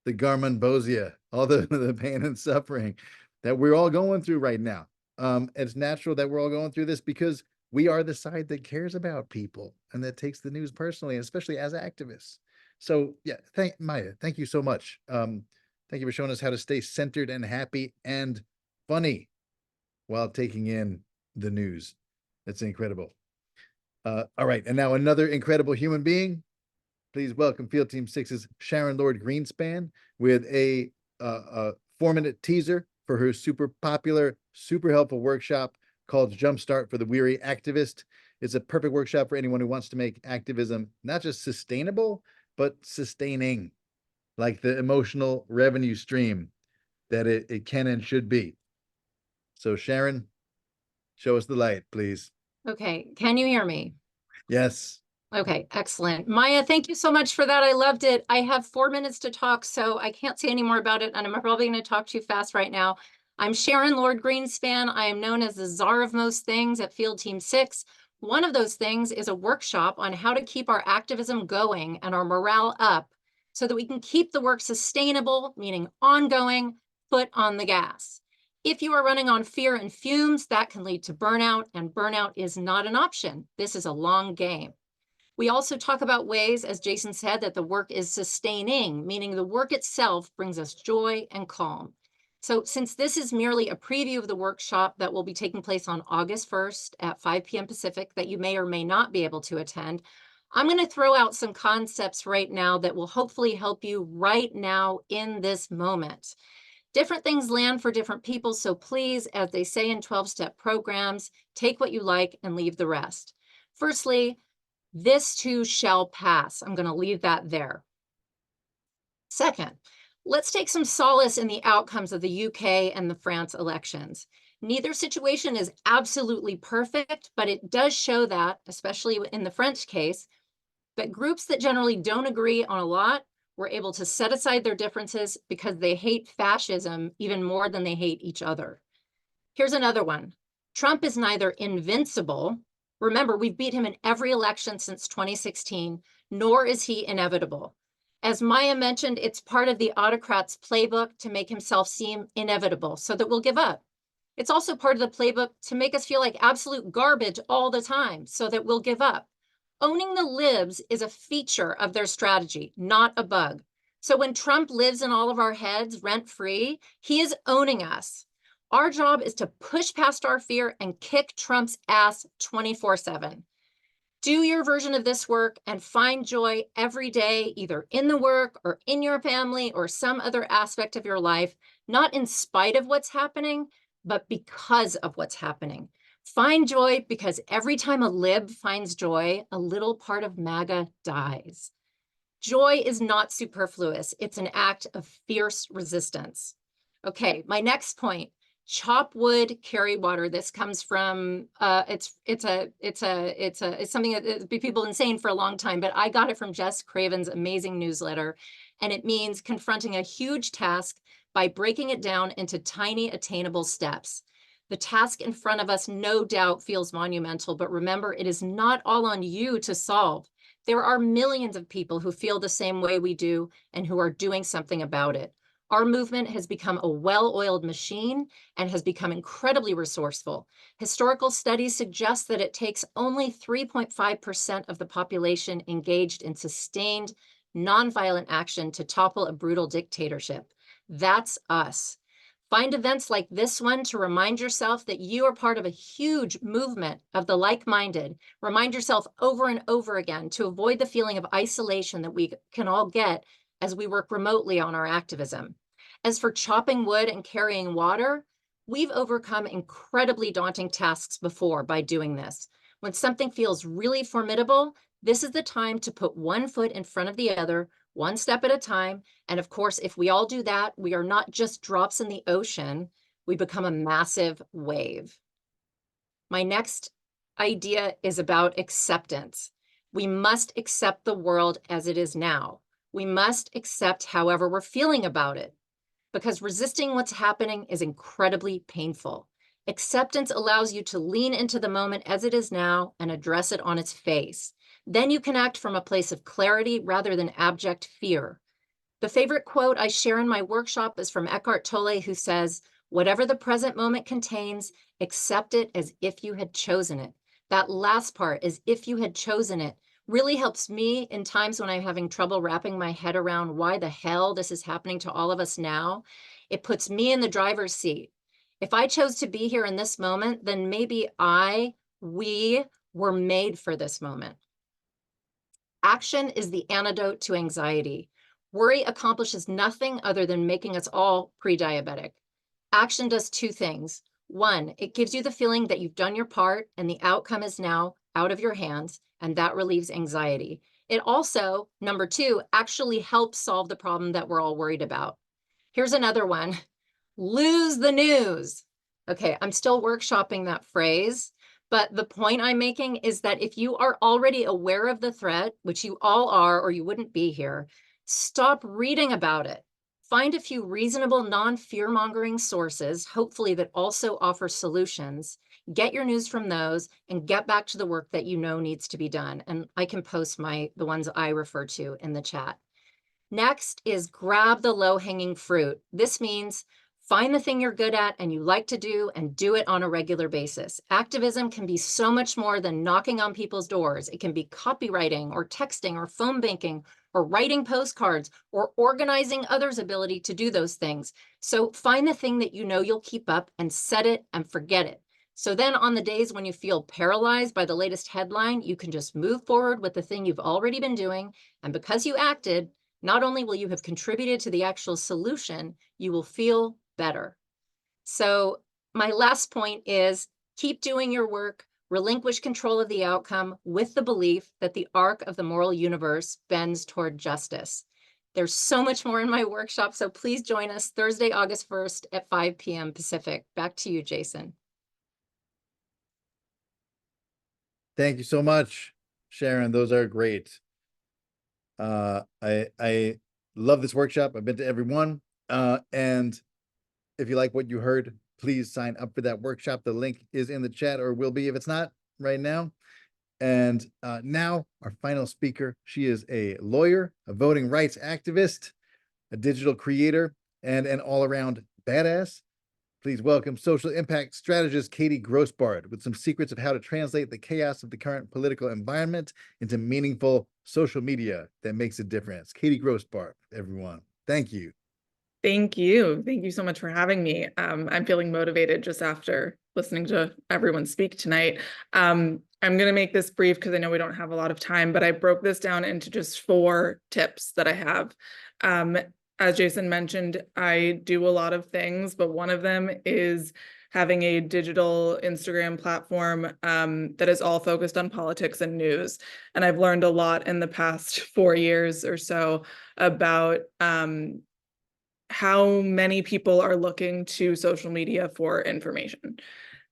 garmonbosia, all the pain and suffering that we're all going through right now. It's natural that we're all going through this because we are the side that cares about people and that takes the news personally, especially as activists. So yeah, Maya, thank you so much. Thank you for showing us how to stay centered and happy and funny while taking in the news. That's incredible. All right, and now another incredible human being. Please welcome Field Team 6's Sharon Lord Greenspan with a 4-minute teaser for her super popular, super helpful workshop called Jumpstart for the Weary Activist. It's a perfect workshop for anyone who wants to make activism not just sustainable, but sustaining, like the emotional revenue stream that it can and should be. So Sharon, show us the light, please. Okay, can you hear me? Yes. Okay, excellent. Maya, thank you so much for that. I loved it. I have 4 minutes to talk, so I can't say any more about it, and I'm probably going to talk too fast right now. I'm Sharon, Lord Greenspan. I am known as the czar of most things at Field Team 6. One of those things is a workshop on how to keep our activism going and our morale up so that we can keep the work sustainable, meaning ongoing, foot on the gas. If you are running on fear and fumes, that can lead to burnout, and burnout is not an option. This is a long game. We also talk about ways, as Jason said, that the work is sustaining, meaning the work itself brings us joy and calm. So since this is merely a preview of the workshop that will be taking place on August 1st at 5 p.m. Pacific that you may or may not be able to attend, I'm going to throw out some concepts right now that will hopefully help you right now in this moment. Different things land for different people, so please, as they say in 12-step programs, take what you like and leave the rest. Firstly, this too shall pass. I'm going to leave that there. Second, let's take some solace in the outcomes of the UK and the France elections. Neither situation is absolutely perfect, but it does show that, especially in the French case, that groups that generally don't agree on a lot were able to set aside their differences because they hate fascism even more than they hate each other. Here's another one. Trump is neither invincible. Remember, we've beat him in every election since 2016, nor is he inevitable. As Maya mentioned, it's part of the autocrat's playbook to make himself seem inevitable so that we'll give up. It's also part of the playbook to make us feel like absolute garbage all the time so that we'll give up. Owning the libs is a feature of their strategy, not a bug. So when Trump lives in all of our heads rent-free, he is owning us. Our job is to push past our fear and kick Trump's ass 24/7. Do your version of this work and find joy every day, either in the work or in your family or some other aspect of your life, not in spite of what's happening, but because of what's happening. Find joy because every time a lib finds joy, a little part of MAGA dies. Joy is not superfluous. It's an act of fierce resistance. Okay, my next point. Chop wood, carry water. This comes from it's something that people have been saying for a long time, but I got it from Jess Craven's amazing newsletter, and it means confronting a huge task by breaking it down into tiny attainable steps. The task in front of us no doubt feels monumental, but remember, it is not all on you to solve. There are millions of people who feel the same way we do and who are doing something about it. Our movement has become a well-oiled machine and has become incredibly resourceful. Historical studies suggest that it takes only 3.5% of the population engaged in sustained, nonviolent action to topple a brutal dictatorship. That's us. Find events like this one to remind yourself that you are part of a huge movement of the like-minded. Remind yourself over and over again to avoid the feeling of isolation that we can all get as we work remotely on our activism. As for chopping wood and carrying water, we've overcome incredibly daunting tasks before by doing this. When something feels really formidable, this is the time to put one foot in front of the other, one step at a time. And of course, if we all do that, we are not just drops in the ocean, we become a massive wave. My next idea is about acceptance. We must accept the world as it is now. We must accept however we're feeling about it, because resisting what's happening is incredibly painful. Acceptance allows you to lean into the moment as it is now and address it on its face. Then you can act from a place of clarity rather than abject fear. The favorite quote I share in my workshop is from Eckhart Tolle, who says, "Whatever the present moment contains, accept it as if you had chosen it." That last part, as if you had chosen it, really helps me in times when I'm having trouble wrapping my head around why the hell this is happening to all of us now. It puts me in the driver's seat. If I chose to be here in this moment, then maybe we were made for this moment. Action is the antidote to anxiety. Worry accomplishes nothing other than making us all pre-diabetic. Action does two things. One, it gives you the feeling that you've done your part and the outcome is now out of your hands, and that relieves anxiety. It also, number two, actually helps solve the problem that we're all worried about. Here's another one. Lose the news. Okay, I'm still workshopping that phrase, But the point I'm making is that if you are already aware of the threat, which you all are, or you wouldn't be here, stop reading about it. Find a few reasonable, non-fear-mongering sources, hopefully that also offer solutions. Get your news from those and get back to the work that you know needs to be done. And I can post the ones I refer to in the chat. Next is grab the low-hanging fruit. This means find the thing you're good at and you like to do and do it on a regular basis. Activism can be so much more than knocking on people's doors. It can be copywriting or texting or phone banking or writing postcards or organizing others' ability to do those things. So find the thing that you know you'll keep up and set it and forget it. So then on the days when you feel paralyzed by the latest headline, you can just move forward with the thing you've already been doing. And because you acted, not only will you have contributed to the actual solution, you will feel better. So my last point is keep doing your work, relinquish control of the outcome with the belief that the arc of the moral universe bends toward justice. There's so much more in my workshop, so please join us Thursday, August 1st at 5 p.m. Pacific. Back to you, Jason. Thank you so much, Sharon. Those are great. I love this workshop. I've been to every one. And if you like what you heard, please sign up for that workshop. The link is in the chat, or will be if it's not right now. And now our final speaker, she is a lawyer, a voting rights activist, a digital creator, and an all-around badass. Please welcome social impact strategist Katie Grossbard with some secrets of how to translate the chaos of the current political environment into meaningful social media that makes a difference. Katie Grossbard, everyone. Thank you. Thank you. Thank you so much for having me. I'm feeling motivated just after listening to everyone speak tonight. I'm going to make this brief because I know we don't have a lot of time, but I broke this down into just 4 tips that I have. As Jason mentioned, I do a lot of things, but one of them is having a digital Instagram platform that is all focused on politics and news. And I've learned a lot in the past 4 years or so about how many people are looking to social media for information.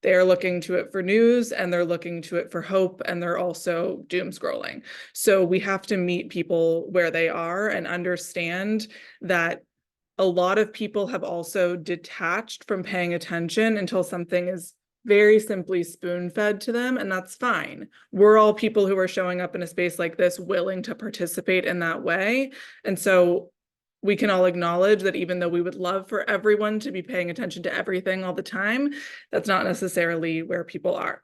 They are looking to it for news, and they're looking to it for hope, and they're also doom scrolling. So we have to meet people where they are and understand that a lot of people have also detached from paying attention until something is very simply spoon-fed to them, and that's fine. We're all people who are showing up in a space like this willing to participate in that way. And so we can all acknowledge that even though we would love for everyone to be paying attention to everything all the time, that's not necessarily where people are.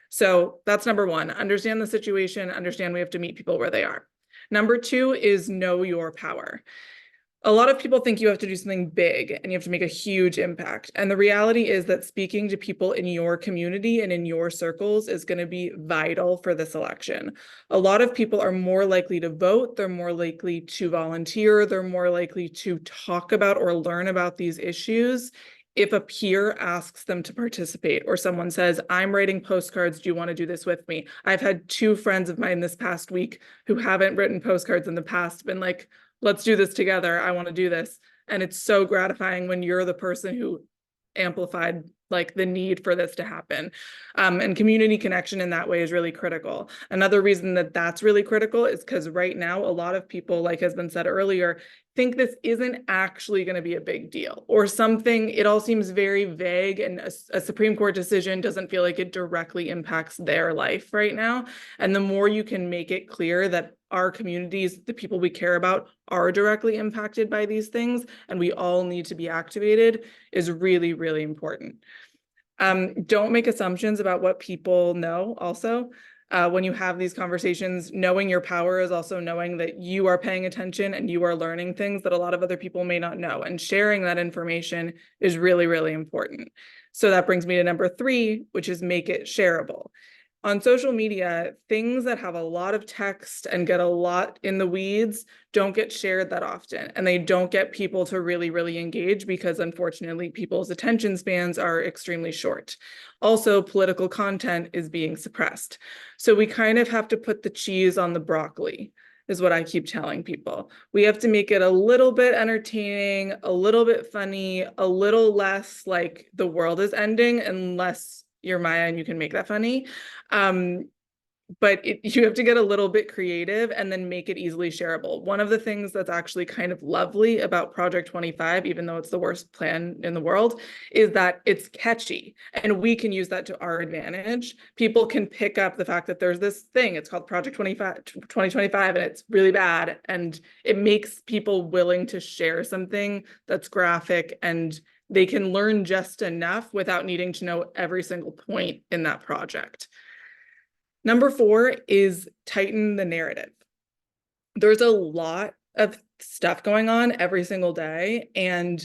So that's number 1, understand the situation, understand we have to meet people where they are. Number 2 is know your power. A lot of people think you have to do something big and you have to make a huge impact. And the reality is that speaking to people in your community and in your circles is going to be vital for this election. A lot of people are more likely to vote, they're more likely to volunteer, they're more likely to talk about or learn about these issues if a peer asks them to participate, or someone says, I'm writing postcards, do you want to do this with me? I've had 2 friends of mine this past week who haven't written postcards in the past, been like, let's do this together. I want to do this. And it's so gratifying when you're the person who amplified like the need for this to happen. And community connection in that way is really critical. Another reason that that's really critical is because right now, a lot of people, like has been said earlier, think this isn't actually going to be a big deal or something. It all seems very vague, and a Supreme Court decision doesn't feel like it directly impacts their life right now. And the more you can make it clear that our communities, the people we care about, are directly impacted by these things, and we all need to be activated, is really, really important. Don't make assumptions about what people know also. When you have these conversations, knowing your power is also knowing that you are paying attention and you are learning things that a lot of other people may not know. And sharing that information is really, really important. So that brings me to number 3, which is make it shareable. On social media, things that have a lot of text and get a lot in the weeds don't get shared that often, and they don't get people to really, really engage because unfortunately people's attention spans are extremely short. Also, political content is being suppressed. So we kind of have to put the cheese on the broccoli, is what I keep telling people. We have to make it a little bit entertaining, a little bit funny, a little less like the world is ending, and less you're Maya and you can make that funny. But you have to get a little bit creative and then make it easily shareable. One of the things that's actually kind of lovely about Project 25, even though it's the worst plan in the world, is that it's catchy and we can use that to our advantage. People can pick up the fact that there's this thing, it's called Project 2025 and it's really bad. And it makes people willing to share something that's graphic and they can learn just enough without needing to know every single point in that project. Number 4 is tighten the narrative. There's a lot of stuff going on every single day, and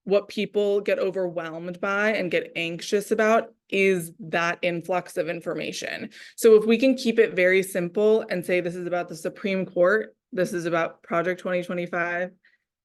what people get overwhelmed by and get anxious about is that influx of information. So if we can keep it very simple and say this is about the Supreme Court, this is about Project 2025,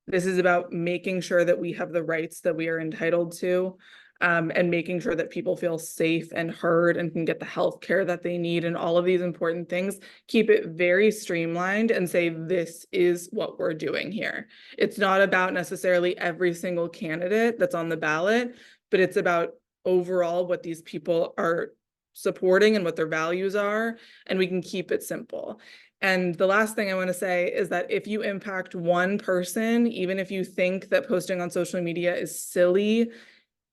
this is about making sure that we have the rights that we are entitled to, and making sure that people feel safe and heard and can get the health care that they need and all of these important things, keep it very streamlined and say, this is what we're doing here. It's not about necessarily every single candidate that's on the ballot, but it's about overall what these people are supporting and what their values are, and we can keep it simple. And the last thing I want to say is that if you impact one person, even if you think that posting on social media is silly,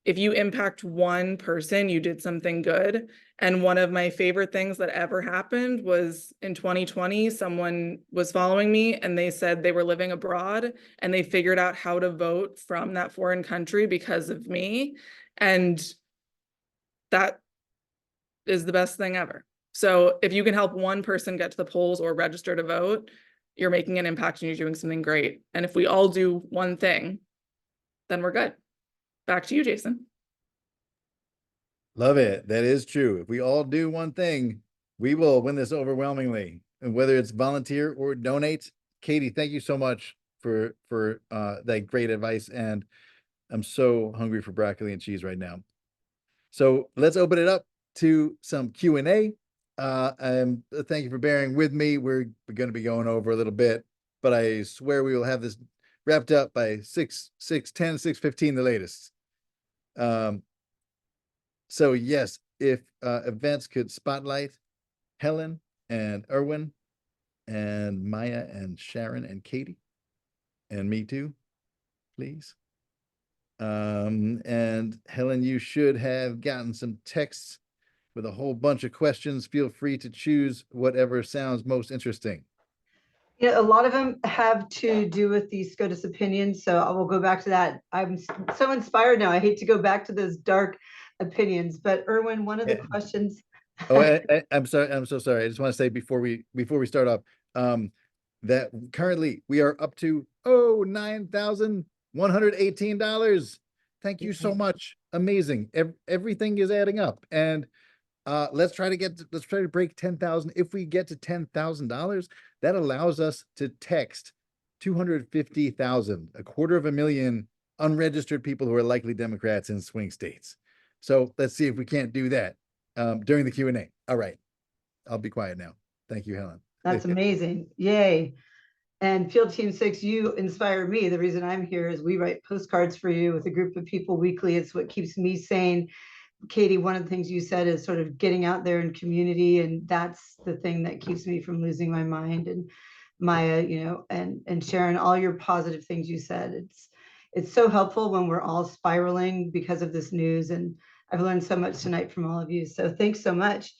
if you impact one person, you did something good. And one of my favorite things that ever happened was in 2020, someone was following me and they said they were living abroad and they figured out how to vote from that foreign country because of me. And that is the best thing ever. So if you can help one person get to the polls or register to vote, you're making an impact and you're doing something great. And if we all do one thing, then we're good. Back to you, Jason. Love it. That is true. If we all do one thing, we will win this overwhelmingly. And whether it's volunteer or donate, Katie, thank you so much for that great advice. And I'm so hungry for broccoli and cheese right now. So let's open it up to some Q&A. Thank you for bearing with me. We're going to be going over a little bit, but I swear we will have this wrapped up by 6:10, 6:15, the latest. So yes, if events could spotlight Helen and Erwin and Maya and Sharon and Katie and me too, please. And Helen, you should have gotten some texts with a whole bunch of questions. Feel free to choose whatever sounds most interesting. Yeah, a lot of them have to do with the SCOTUS opinions, so I will go back to that. I'm so inspired now. I hate to go back to those dark opinions, but Erwin, one of the questions. Oh, I'm sorry. I'm so sorry. I just want to say before we start off, that currently we are up to $9,118. Thank you so much. Amazing. Everything is adding up, and let's try to break 10,000. If we get to $10,000, that allows us to text 250,000, 250,000 unregistered people who are likely Democrats in swing states. So let's see if we can't do that during the Q&A. All right, I'll be quiet now. Thank you, Helen. That's amazing. Yay. And Field Team 6, you inspire me. The reason I'm here is we write postcards for you with a group of people weekly. It's what keeps me sane. Katie, one of the things you said is sort of getting out there in community, and that's the thing that keeps me from losing my mind. And Maya, you know, and Sharon, all your positive things you said. It's so helpful when we're all spiraling because of this news, and I've learned so much tonight from all of you. So thanks so much.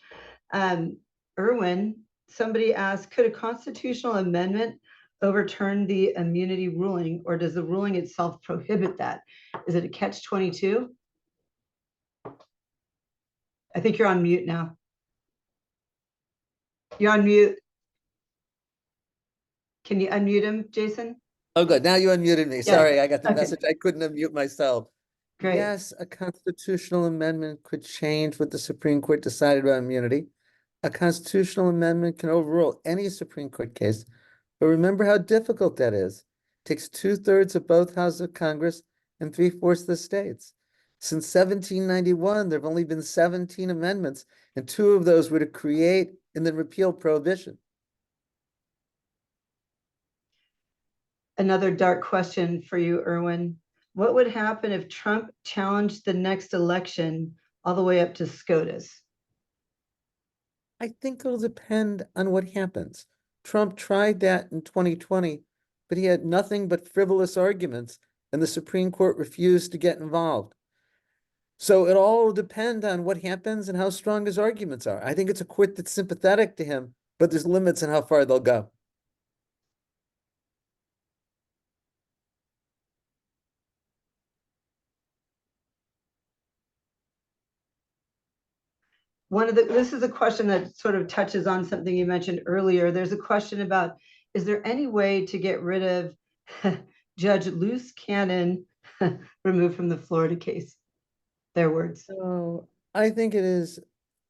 Erwin, somebody asked, could a constitutional amendment overturn the immunity ruling, or does the ruling itself prohibit that? Is it a catch-22? I think you're on mute now. You're on mute. Can you unmute him, Jason? Oh, good. Now you unmuted me. Sorry, I got the message. I couldn't unmute myself. Great. Yes, a constitutional amendment could change what the Supreme Court decided about immunity. A constitutional amendment can overrule any Supreme Court case, but remember how difficult that is. It takes 2/3 of both houses of Congress and 3/4 of the states. Since 1791, there have only been 17 amendments, and 2 of those were to create and then repeal prohibition. Another dark question for you, Erwin. What would happen if Trump challenged the next election all the way up to SCOTUS? I think it'll depend on what happens. Trump tried that in 2020, but he had nothing but frivolous arguments, and the Supreme Court refused to get involved. So it all will depend on what happens and how strong his arguments are. I think it's a court that's sympathetic to him, but there's limits on how far they'll go. This is a question that sort of touches on something you mentioned earlier. There's a question about, is there any way to get rid of Judge Loose Cannon removed from the Florida case? Their words. So I think it is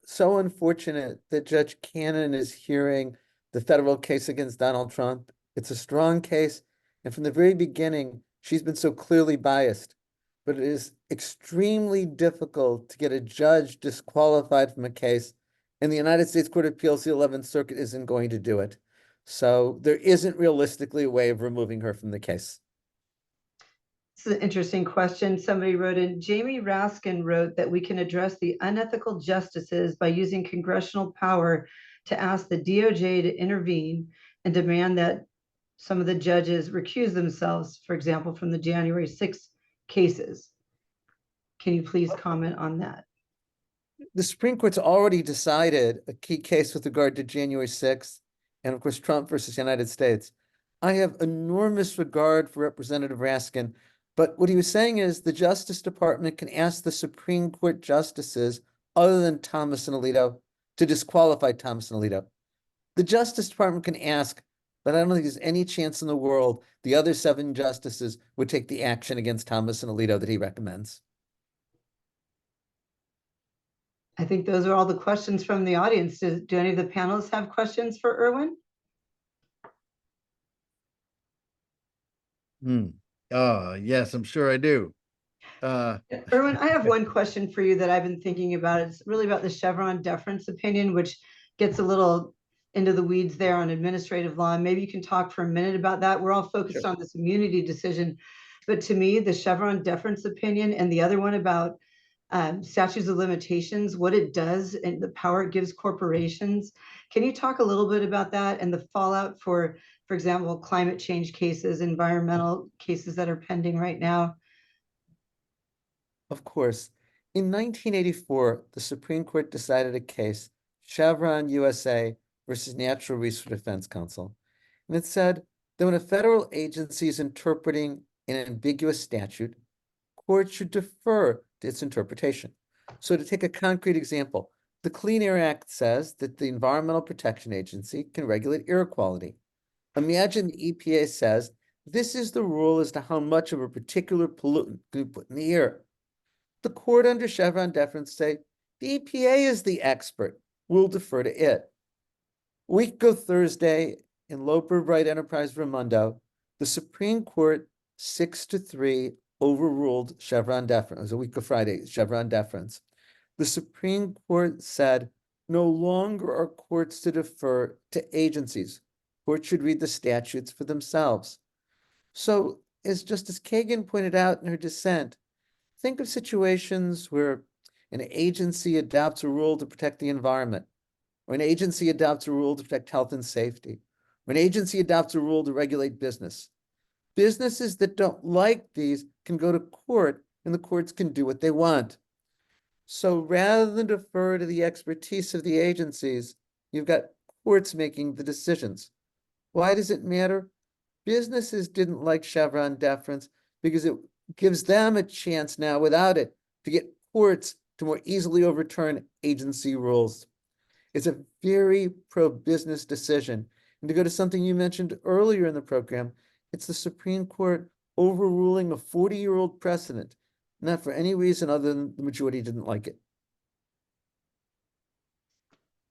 so unfortunate that Judge Cannon is hearing the federal case against Donald Trump. It's a strong case, and from the very beginning, she's been so clearly biased. But it is extremely difficult to get a judge disqualified from a case, and the United States Court of Appeals, the 11th Circuit, isn't going to do it. So there isn't realistically a way of removing her from the case. This is an interesting question. Somebody wrote in, Jamie Raskin wrote that we can address the unethical justices by using congressional power to ask the DOJ to intervene and demand that some of the judges recuse themselves, for example, from the January 6th cases. Can you please comment on that? The Supreme Court's already decided a key case with regard to January 6th, and of course, Trump versus the United States. I have enormous regard for Representative Raskin, but what he was saying is the Justice Department can ask the Supreme Court justices, other than Thomas and Alito, to disqualify Thomas and Alito. The Justice Department can ask, but I don't think there's any chance in the world the other 7 justices would take the action against Thomas and Alito that he recommends. I think those are all the questions from the audience. Do any of the panelists have questions for Erwin? Yes, I'm sure I do. Erwin, I have one question for you that I've been thinking about. It's really about the Chevron deference opinion, which gets a little into the weeds there on administrative law. And maybe you can talk for a minute about that. We're all focused on this immunity decision. But to me, the Chevron deference opinion and the other one about statutes of limitations, what it does and the power it gives corporations. Can you talk a little bit about that and the fallout for example, climate change cases, environmental cases that are pending right now? Of course. In 1984, the Supreme Court decided a case, Chevron USA versus Natural Resource Defense Council. And it said that when a federal agency is interpreting an ambiguous statute, courts should defer to its interpretation. So to take a concrete example, the Clean Air Act says that the Environmental Protection Agency can regulate air quality. Imagine the EPA says, this is the rule as to how much of a particular pollutant can be put in the air. The court under Chevron deference say, the EPA is the expert. We'll defer to it. A week ago Thursday, in Loper Bright Enterprise Raimondo, the Supreme Court 6-3 overruled Chevron deference. It was a week of Friday, Chevron deference. The Supreme Court said, no longer are courts to defer to agencies. Courts should read the statutes for themselves. So, as Justice Kagan pointed out in her dissent, think of situations where an agency adopts a rule to protect the environment, or an agency adopts a rule to protect health and safety, or an agency adopts a rule to regulate business. Businesses that don't like these can go to court, and the courts can do what they want. So rather than defer to the expertise of the agencies, you've got courts making the decisions. Why does it matter? Businesses didn't like Chevron deference because it gives them a chance now without it to get courts to more easily overturn agency rules. It's a very pro-business decision. And to go to something you mentioned earlier in the program, it's the Supreme Court overruling a 40-year-old precedent, not for any reason other than the majority didn't like it.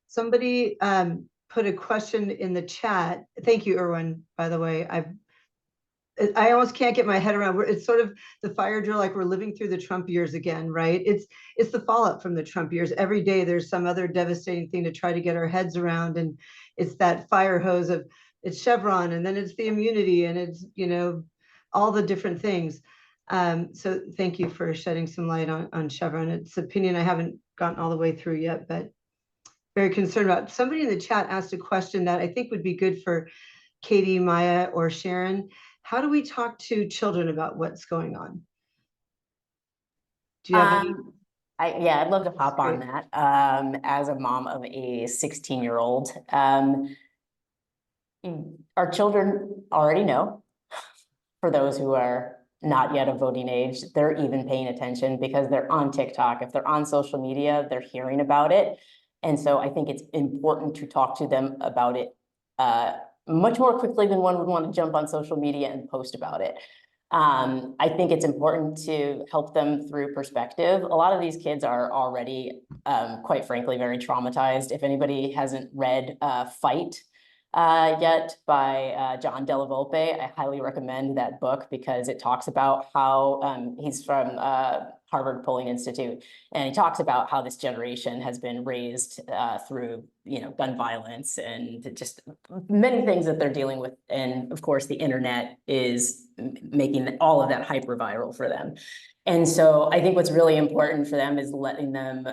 Somebody put a question in the chat. Thank you, Erwin, by the way. I almost can't get my head around. It's sort of the fire drill, like we're living through the Trump years again, right? It's the fallout from the Trump years. Every day there's some other devastating thing to try to get our heads around. And it's that fire hose of, it's Chevron, and then it's the immunity, and it's, all the different things. So thank you for shedding some light on Chevron. It's opinion I haven't gotten all the way through yet, but very concerned about. Somebody in the chat asked a question that I think would be good for Katie, Maya, or Sharon. How do we talk to children about what's going on? Do you have any? Yeah, I'd love to hop on Great. that. As a mom of a 16-year-old, our children already know. For those who are not yet of voting age, they're even paying attention because they're on TikTok. If they're on social media, they're hearing about it. And so I think it's important to talk to them about it much more quickly than one would want to jump on social media and post about it. I think it's important to help them through perspective. A lot of these kids are already, quite frankly, very traumatized. If anybody hasn't read Fight yet by John Della Volpe, I highly recommend that book because it talks about how he's from Harvard Polling Institute, and he talks about how this generation has been raised through, gun violence and just many things that they're dealing with. And of course, the internet is making all of that hyper viral for them. And so I think what's really important for them is letting them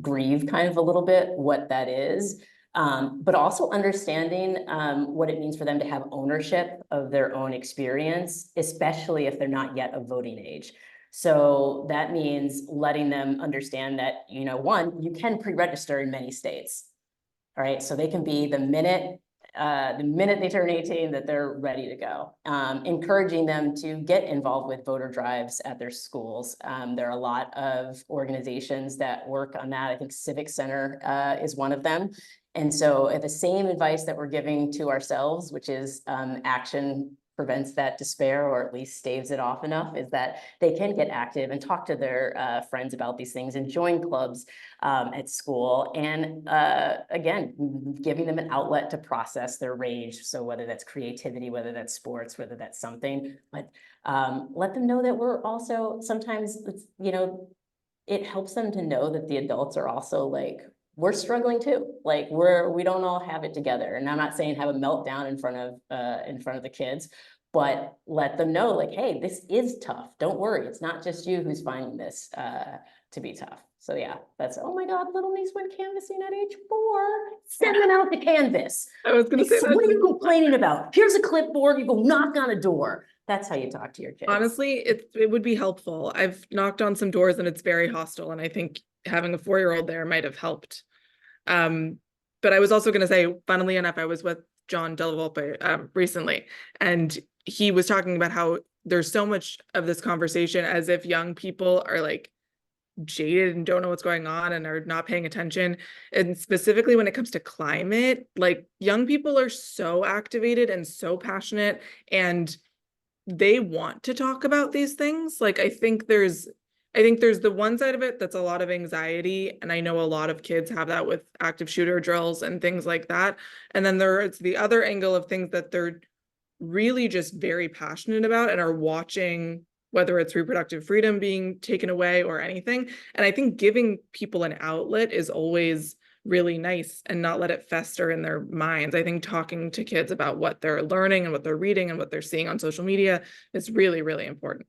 grieve kind of a little bit what that is. But also understanding what it means for them to have ownership of their own experience, especially if they're not yet of voting age. So that means letting them understand that, one, you can pre-register in many states. All right, so they can be the minute they turn 18 that they're ready to go. Encouraging them to get involved with voter drives at their schools. There are a lot of organizations that work on that. I think Civic Center is one of them. And so the same advice that we're giving to ourselves, which is action prevents that despair, or at least staves it off enough, is that they can get active and talk to their friends about these things and join clubs at school. And again, giving them an outlet to process their rage. So whether that's creativity, whether that's sports, whether that's something, but let them know that we're also sometimes, it helps them to know that the adults are also like, we're struggling too. Like we don't all have it together. And I'm not saying have a meltdown in front of the kids, but let them know like, hey, this is tough. Don't worry. It's not just you who's finding this to be tough. So yeah, that's, oh my God, little niece went canvassing at age 4. Send them out to canvass. I was going to say that. What are you complaining about? Here's a clipboard. You go knock on a door. That's how you talk to your kids. Honestly, it would be helpful. I've knocked on some doors and it's very hostile. And I think having a 4-year-old there might have helped. But I was also going to say, funnily enough, I was with John Della Volpe recently, and he was talking about how there's so much of this conversation as if young people are like jaded and don't know what's going on and are not paying attention. And specifically when it comes to climate, like young people are so activated and so passionate, and they want to talk about these things. Like, I think there's the one side of it that's a lot of anxiety. And I know a lot of kids have that with active shooter drills and things like that. And then there's the other angle of things that they're really just very passionate about and are watching, whether it's reproductive freedom being taken away or anything. And I think giving people an outlet is always really nice and not let it fester in their minds. I think talking to kids about what they're learning and what they're reading and what they're seeing on social media is really, really important.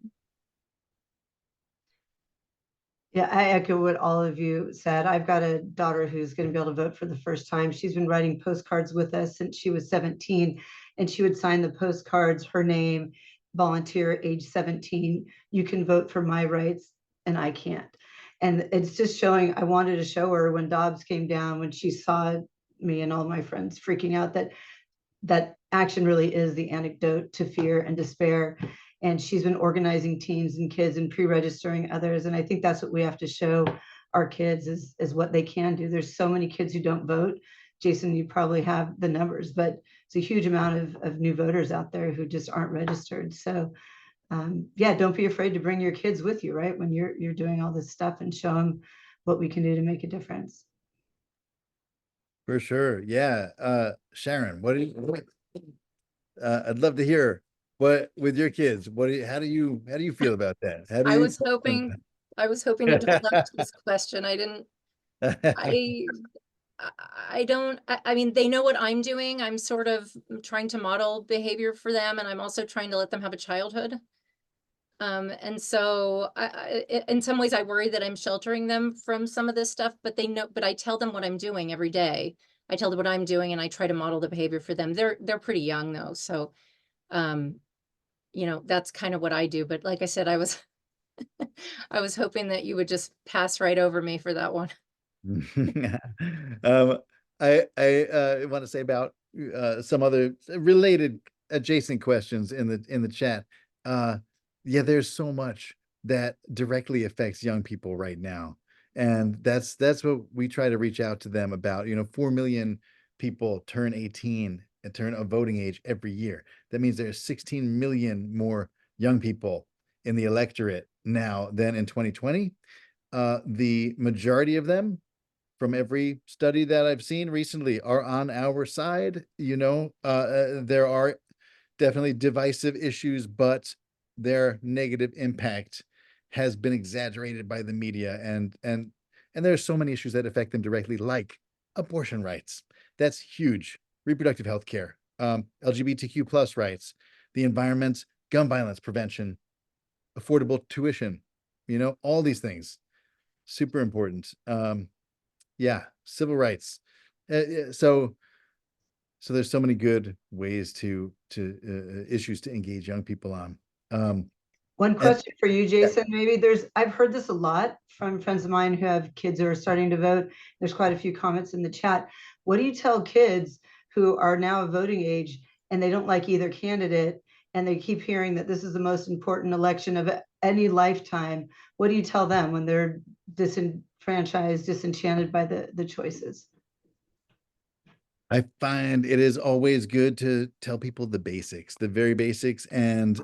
Yeah, I echo what all of you said. I've got a daughter who's going to be able to vote for the first time. She's been writing postcards with us since she was 17, and she would sign the postcards, her name, volunteer, age 17. You can vote for my rights, and I can't. And it's just showing, I wanted to show her when Dobbs came down, when she saw me and all my friends freaking out, that action really is the antidote to fear and despair. And she's been organizing teens and kids and pre-registering others. And I think that's what we have to show our kids is what they can do. There's so many kids who don't vote. Jason, you probably have the numbers, but it's a huge amount of new voters out there who just aren't registered. So yeah, don't be afraid to bring your kids with you, right? When you're doing all this stuff, and show them what we can do to make a difference. For sure. Yeah. Sharon, what do you, I'd love to hear what with your kids, how do you feel about that? How do I you was hoping to hold up to this question. I didn't, I don't, I mean, they know what I'm doing. I'm sort of trying to model behavior for them, and I'm also trying to let them have a childhood. And so in some ways I worry that I'm sheltering them from some of this stuff, but they know, but I tell them what I'm doing every day. I tell them what I'm doing and I try to model the behavior for them. They're pretty young though. So, you know, that's kind of what I do. But like I said, I was I was hoping that you would just pass right over me for that one. I want to say about some other related adjacent questions in the chat. Yeah, there's so much that directly affects young people right now, and that's what we try to reach out to them about. You know, 4 million people turn 18 and turn a voting age every year. That means there's 16 million more young people in the electorate now than in 2020. The majority of them, from every study that I've seen recently, are on our side. You know, there are definitely divisive issues, but their negative impact has been exaggerated by the media, and there's so many issues that affect them directly, like abortion rights. That's huge. Reproductive health care, LGBTQ plus rights, the environment, gun violence prevention, affordable tuition, you know, all these things, super important. Yeah, civil rights. So there's so many good ways to issues to engage young people on. One question for you, Jason, maybe I've heard this a lot from friends of mine who have kids who are starting to vote. There's quite a few comments in the chat. What do you tell kids who are now of voting age and they don't like either candidate and they keep hearing that this is the most important election of any lifetime? What do you tell them when they're disenfranchised, disenchanted by the choices? I find it is always good to tell people the basics, the very basics, and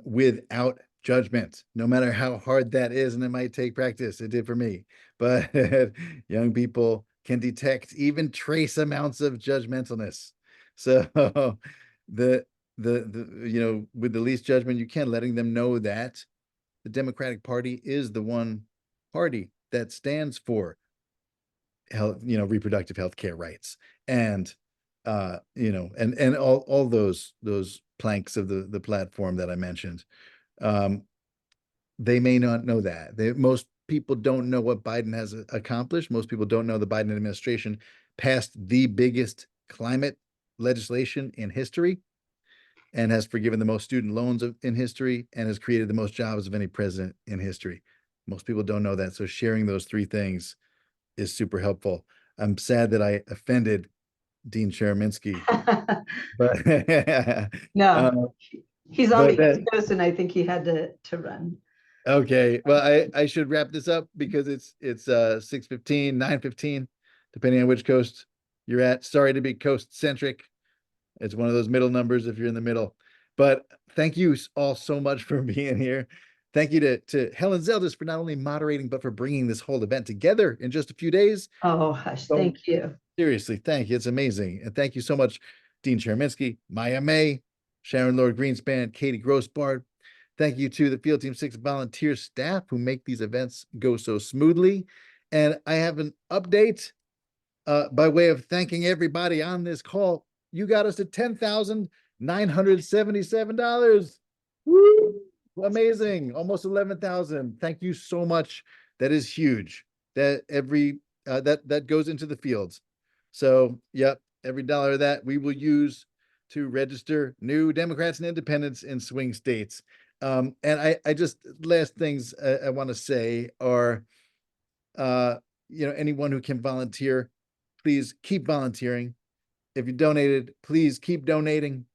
without judgment, no matter how hard that is. And it might take practice. It did for me, but young people can detect even trace amounts of judgmentalness. So the you know, with the least judgment you can, letting them know that the Democratic Party is the one party that stands for health, you know, reproductive health care rights, and you know, and all those planks of the platform that I mentioned. They may not know that. Most people don't know what Biden has accomplished. Most people don't know the Biden administration passed the biggest climate legislation in history, and has forgiven the most student loans in history, and has created the most jobs of any president in history. Most people don't know that. So sharing those three things is super helpful. I'm sad that I offended Dean Chemerinsky, but No, he's on the but East Coast and I think he had to run. okay. Well, I should wrap this up because it's 6:15, 9:15, depending on which coast you're at. Sorry to be coast centric. It's one of those middle numbers if you're in the middle. But thank you all so much for being here. Thank you to Helen Zeldes for not only moderating, but for bringing this whole event together in just a few days. Oh, hush, So, thank you. seriously, thank you. It's amazing. And thank you so much, Dean Chemerinsky, Maya May, Sharon Lord Greenspan, Katie Grossbard. Thank you to the Field Team 6 volunteer staff who make these events go so smoothly. And I have an update by way of thanking everybody on this call. You got us to $10,977. Woo! Amazing. Almost 11,000. Thank you so much. That is huge. That every that goes into the fields. So, yep, every dollar of that we will use to register new Democrats and independents in swing states. And I just, last things I want to say are, you know, anyone who can volunteer, please keep volunteering. If you donated, please keep donating.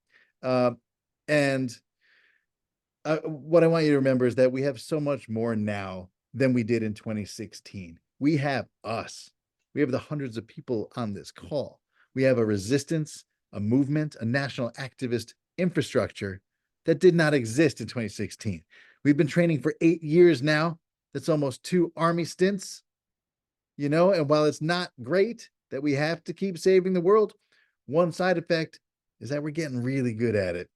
And what I want you to remember is that we have so much more now than we did in 2016. We have us. We have the hundreds of people on this call. We have a resistance, a movement, a national activist infrastructure that did not exist in 2016. We've been training for 8 years now. That's almost 2 Army stints, you know, and while it's not great that we have to keep saving the world, one side effect is that we're getting really good at it.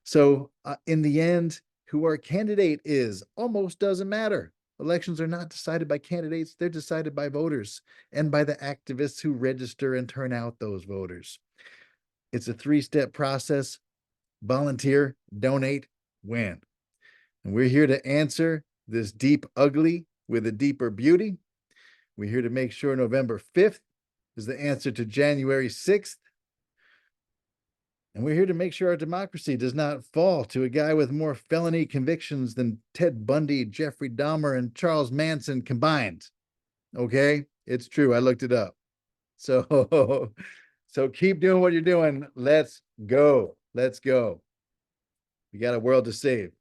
So in the end, who our candidate is almost doesn't matter. Elections are not decided by candidates. They're decided by voters and by the activists who register and turn out those voters. It's a 3-step process: volunteer, donate, win. And we're here to answer this deep ugly with a deeper beauty. We're here to make sure November 5th is the answer to January 6th. And we're here to make sure our democracy does not fall to a guy with more felony convictions than Ted Bundy, Jeffrey Dahmer, and Charles Manson combined. Okay? It's true. I looked it up. So, so keep doing what you're doing. Let's go. Let's go. We got a world to save.